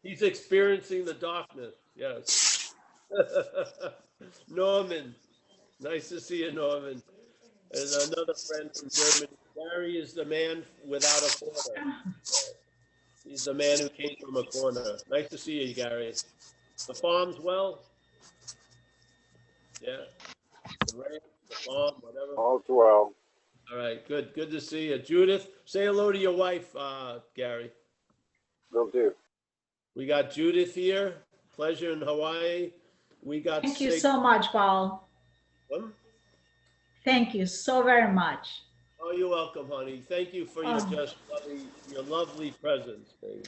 He's experiencing the darkness. Yes. Norman. Nice to see you, Norman. And another friend from Germany. Gary is the man without a corner. He's the man who came from a corner. Nice to see you, Gary. The farm's well? Yeah. The ranch, the farm, whatever. All's well. All right, good. Good to see you. Judith, say hello to your wife, Gary. Will do. We got Judith here. Pleasure in Hawaii. We got Thank you so much, Paul. Thank you so very much. Oh, you're welcome, honey. Thank you for your lovely presence, baby.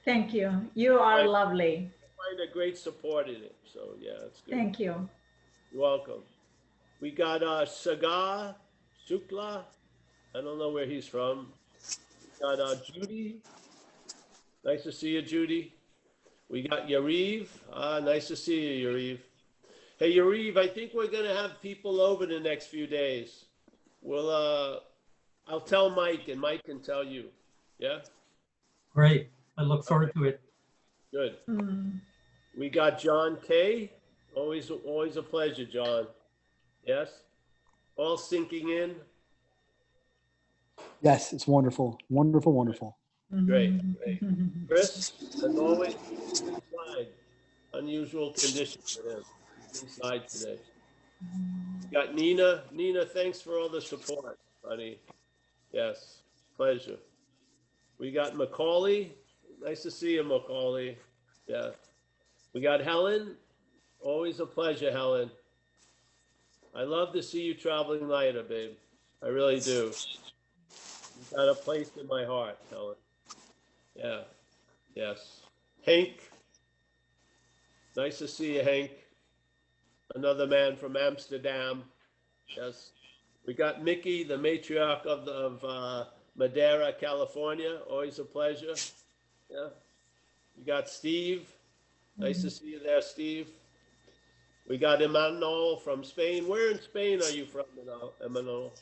Thank you. You are lovely. I find a great support in it. So yeah, it's good. Thank you. You're welcome. We got Sagar Shukla. I don't know where he's from. We got Judy. Nice to see you, Judy. We got Yariv. Nice to see you, Yariv. Hey, Yariv, I think we're going to have people over the next few days. We'll, I'll tell Mike, and Mike can tell you. Yeah? Great. I look forward to it. Good. We got John K. Always a pleasure, John. Yes? All sinking in? Yes, it's wonderful. Wonderful, wonderful. Great, great. Chris, as always, inside. Unusual conditions for him. Inside today. We got Nina. Nina, thanks for all the support, buddy. Yes, pleasure. We got Macaulay. Nice to see you, Macaulay. Yeah. We got Helen. Always a pleasure, Helen. I love to see you traveling lighter, babe. I really do. You've got a place in my heart, Helen. Yeah. Yes. Hank. Nice to see you, Hank. Another man from Amsterdam. Yes. We got Mickey, the matriarch of Madera, California. Always a pleasure. Yeah. We got Steve. Nice to see you there, Steve. We got Emmanuel from Spain. Where in Spain are you from, Emmanuel?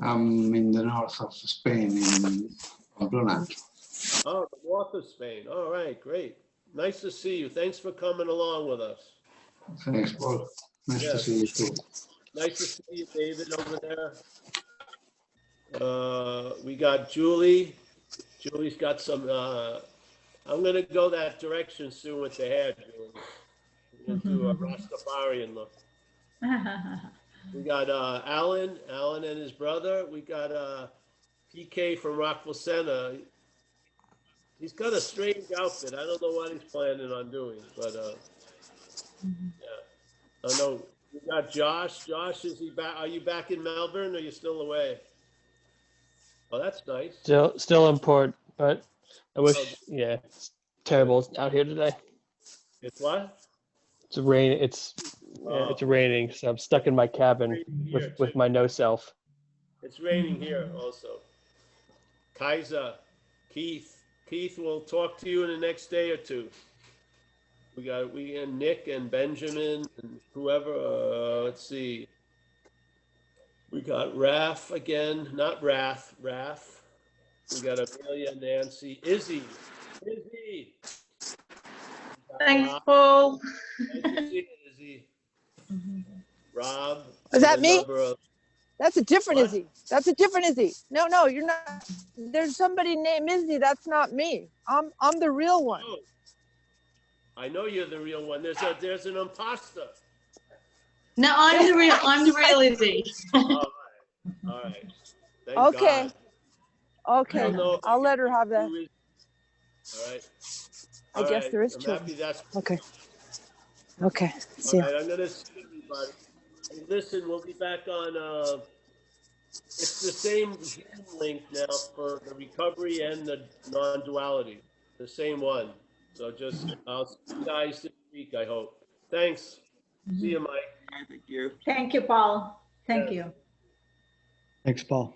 I'm in the north of Spain, in Pamplona. Oh, the north of Spain. All right, great. Nice to see you. Thanks for coming along with us. Thanks, Paul. Nice to see you too. Nice to see you, David, over there. We got Julie. Julie's got some, I'm going to go that direction soon with the hair, Julie. I'm going to do a Rastafarian look. We got Alan and his brother. We got PK from Rockville Center. He's got a strange outfit. I don't know what he's planning on doing, but yeah. I know. We got Josh. Josh, is he back? Are you back in Melbourne or are you still away? Oh, that's nice. Still in port, but I wish, yeah, it's terrible out here today. It's what? It's raining. It's raining, so I'm stuck in my cabin with my no self. It's raining here also. Kaiser, Keith will talk to you in the next day or two. We and Nick and Benjamin and whoever. Let's see. We got Raph again, not Wrath. We got Amelia, Nancy, Izzy. Thanks, Paul. Nice to see you, Izzy. Rob. Was that me? Of... That's a different Izzy. That's a different Izzy. No, you're not. There's somebody named Izzy. That's not me. I'm the real one. Oh. I know you're the real one. There's an imposter. No, I'm the real Izzy. All right. Thank okay. God. Okay. I'll let her have that. All right. I guess there is I'm two. happy that's. Okay. Okay. See All ya. right, I'm gonna see everybody. And listen, we'll be back on, it's the same Zoom link now for the recovery and the non-duality, the same one. So just, I'll see you guys this week, I hope. Thanks. See you, Mike. Thank you. Thank you, Paul. Thank Yes. you. Thanks, Paul.